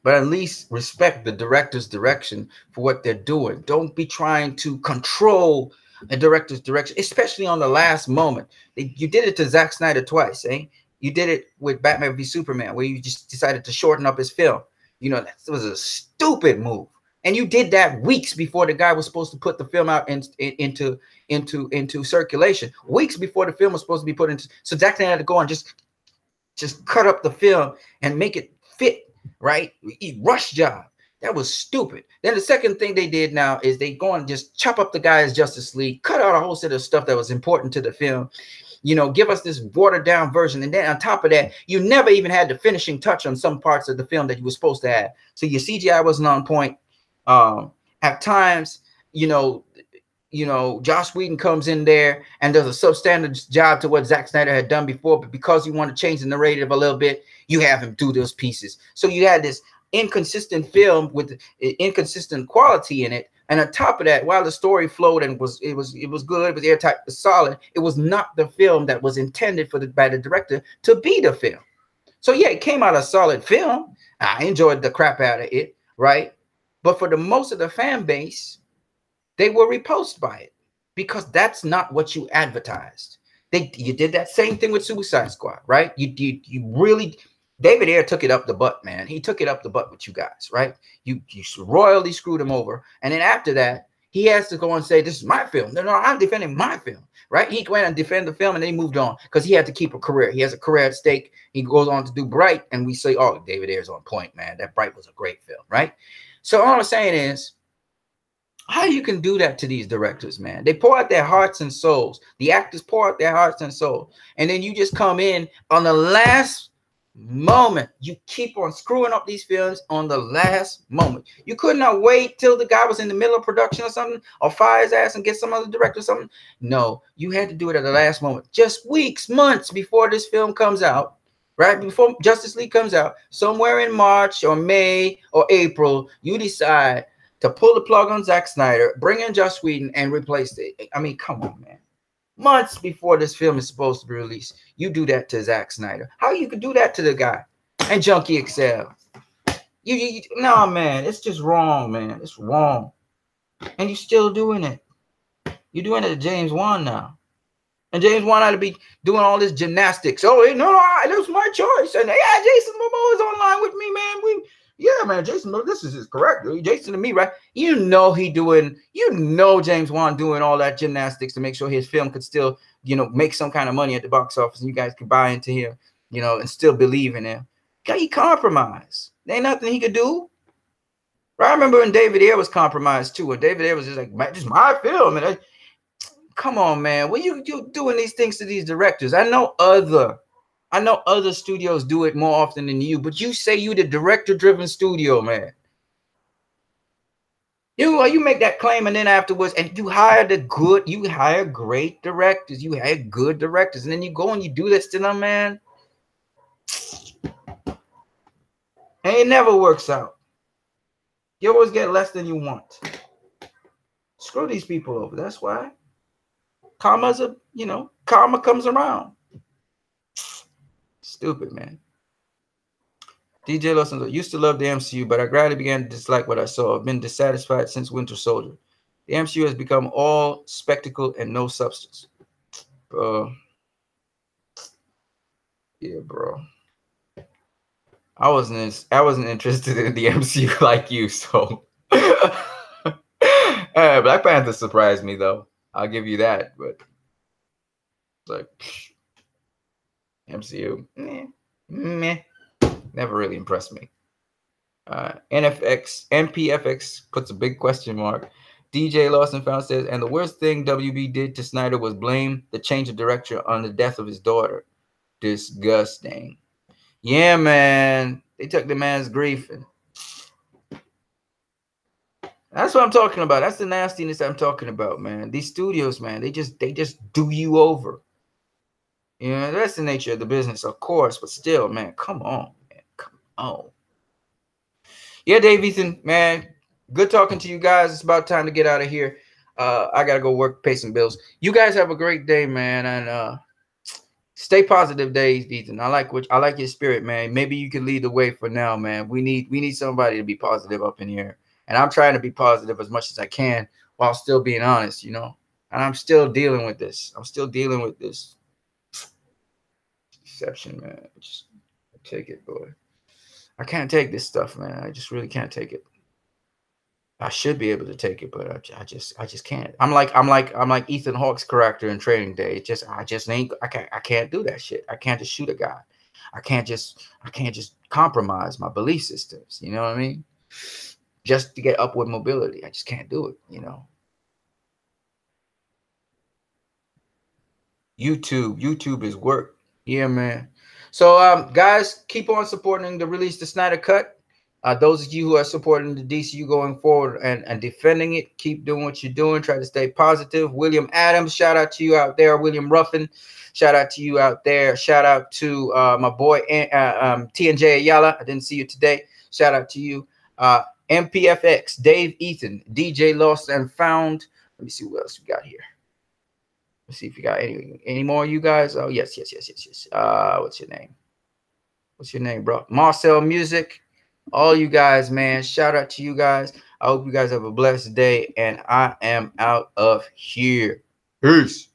But at least respect the director's direction for what they're doing. Don't be trying to control a director's direction, especially on the last moment. You did it to Zack Snyder twice, eh? You did it with Batman v Superman, where you just decided to shorten up his film. You know, that was a stupid move. And you did that weeks before the guy was supposed to put the film out into circulation. Weeks before the film was supposed to be put into. So Zack Snyder had to go and just cut up the film and make it fit, right? Rush job. That was stupid. Then the second thing they did now is they go and just chop up the guy's Justice League, cut out a whole set of stuff that was important to the film. You know, give us this watered down version. And then on top of that, you never even had the finishing touch on some parts of the film that you were supposed to have. So your CGI wasn't on point. At times, you know, Joss Whedon comes in there and does a substandard job to what Zack Snyder had done before, but because you want to change the narrative a little bit, you have him do those pieces. So you had this inconsistent film with inconsistent quality in it. And on top of that, while the story flowed and it was good, it was airtight, it was solid, it was not the film that was intended by the director to be the film. So yeah, it came out a solid film. I enjoyed the crap out of it, right? But for the most of the fan base, they were repulsed by it because that's not what you advertised. You did that same thing with Suicide Squad, right? You really, David Ayer took it up the butt, man. He took it up the butt with you guys, right? You royally screwed him over. And then after that, he has to go and say, this is my film. No, I'm defending my film, right? He went and defended the film and then he moved on because he had to keep a career. He has a career at stake. He goes on to do Bright and we say, oh, David Ayer's on point, man. That Bright was a great film, right? So all I'm saying is, how you can do that to these directors, man? They pour out their hearts and souls. The actors pour out their hearts and souls. And then you just come in on the last moment. You keep on screwing up these films on the last moment. You could not wait till the guy was in the middle of production or something, or fire his ass and get some other director or something. No, you had to do it at the last moment. Just weeks, months before this film comes out. Right before Justice League comes out, somewhere in March or May or April, you decide to pull the plug on Zack Snyder, bring in Joss Whedon, and replace it. I mean, come on, man. Months before this film is supposed to be released, you do that to Zack Snyder. How you could do that to the guy? And Junkie XL. No, man, it's just wrong, man. It's wrong. And you're still doing it. You're doing it to James Wan now. And James Wan had to be doing all this gymnastics. Oh, no, that was my choice. And yeah, Jason Momoa is online with me, man. Yeah, man, Jason, this is correct. Jason to me, right? You know James Wan doing all that gymnastics to make sure his film could still, make some kind of money at the box office and you guys could buy into him, and still believe in him. He compromised. There ain't nothing he could do. Right? I remember when David Ayer was compromised too. And David Ayer was just like, man, this is my film. And come on, man. What you doing these things to these directors? I know other studios do it more often than you, but you say you the director-driven studio, man. You make that claim and then afterwards, and you hire great directors. You hire good directors, and then you go and you do this to them, man. And it never works out. You always get less than you want. Screw these people over. That's why. Karma comes around. Stupid, man. DJ Lawson, I used to love the MCU, but I gradually began to dislike what I saw. I've been dissatisfied since Winter Soldier. The MCU has become all spectacle and no substance. Yeah, bro. I wasn't interested in the MCU like you, so Black Panther surprised me though. I'll give you that, but it's like MCU, meh, never really impressed me. NPFX puts a big question mark. DJ Lawson Found says, and the worst thing WB did to Snyder was blame the change of director on the death of his daughter. Disgusting. Yeah, man. They took the man's grief. And that's what I'm talking about. That's the nastiness I'm talking about, man. These studios, man, they just do you over. You know, that's the nature of the business, of course, but still, man, come on, man. Come on. Yeah, Dave Ethan, man, good talking to you guys. It's about time to get out of here. I gotta go work, pay some bills. You guys have a great day, man, and stay positive, Dave Ethan. I like your spirit, man. Maybe you can lead the way for now, man. We need somebody to be positive up in here, and I'm trying to be positive as much as I can while still being honest, you know. And I'm still dealing with this. I'm still dealing with this deception, man. Just take it, boy. I can't take this stuff, man. I just really can't take it. I should be able to take it, but I just can't. I'm like Ethan Hawke's character in Training Day. I can't do that shit. I can't just shoot a guy. I can't just compromise my belief systems. You know what I mean? Just to get upward mobility. I just can't do it, you know. YouTube is work. Yeah, man. So guys, keep on supporting the Release the Snyder Cut. Those of you who are supporting the DCU going forward and defending it, keep doing what you're doing. Try to stay positive. William Adams, shout out to you out there. William Ruffin, shout out to you out there. Shout out to my boy TNJ Ayala. I didn't see you today. Shout out to you. MPFX, Dave Ethan, DJ Lost and Found. Let me see what else we got here. Let's see if you got any more, you guys. Oh, yes. What's your name? What's your name, bro? Marcel Music. All you guys, man. Shout out to you guys. I hope you guys have a blessed day, and I am out of here. Peace.